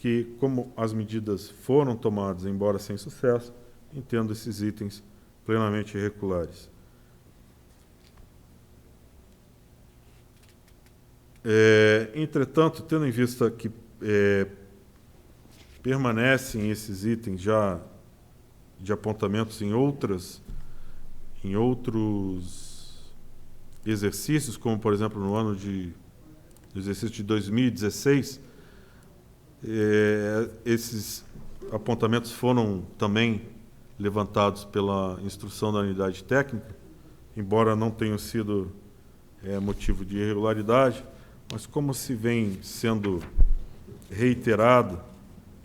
que, como as medidas foram tomadas, embora sem sucesso, entendo esses itens plenamente irregulares. Entretanto, tendo em vista que permanecem esses itens já de apontamentos em outros exercícios, como, por exemplo, no exercício de 2016, esses apontamentos foram também levantados pela instrução da unidade técnica, embora não tenham sido motivo de irregularidade, mas como se vem sendo reiterado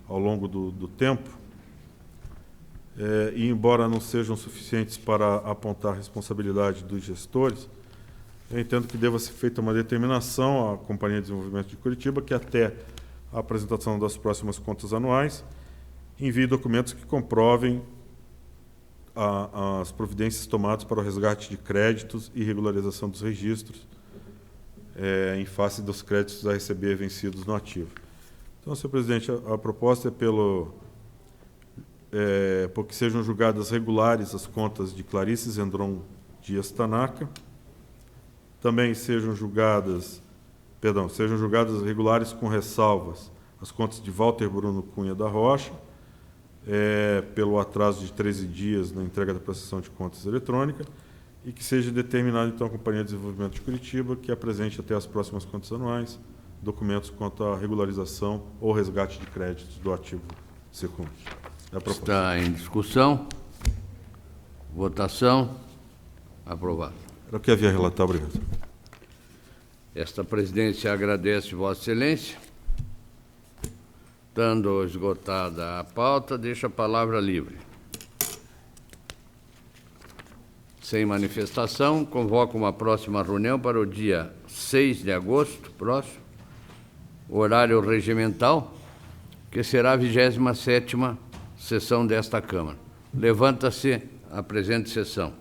ao longo do tempo, e embora não sejam suficientes para apontar a responsabilidade dos gestores, eu entendo que deva ser feita uma determinação à Companhia de Desenvolvimento de Curitiba que até a apresentação das próximas contas anuais envie documentos que comprovem as providências tomadas para o resgate de créditos e regularização dos registros em face dos créditos a receber vencidos no ativo. Então, senhor presidente, a proposta é porque sejam julgadas regulares as contas de Clarice Zendron Dias Tanaka, também sejam julgadas regulares com ressalvas as contas de Walter Bruno Cunha da Rocha, pelo atraso de 13 dias na entrega da prestação de contas eletrônica, e que seja determinado, então, a Companhia de Desenvolvimento de Curitiba que apresente até as próximas contas anuais documentos quanto à regularização ou resgate de créditos do ativo secundário. Está em discussão. Votação. Aprovado. Era o que havia a relatar. Obrigado. Esta presidência agradece Vossa Excelência. Estando esgotada a pauta, deixa a palavra livre. Sem manifestação, convoco uma próxima reunião para o dia 6 de agosto, próximo, horário regimental, que será a 27ª sessão desta Câmara. Levanta-se a presente sessão.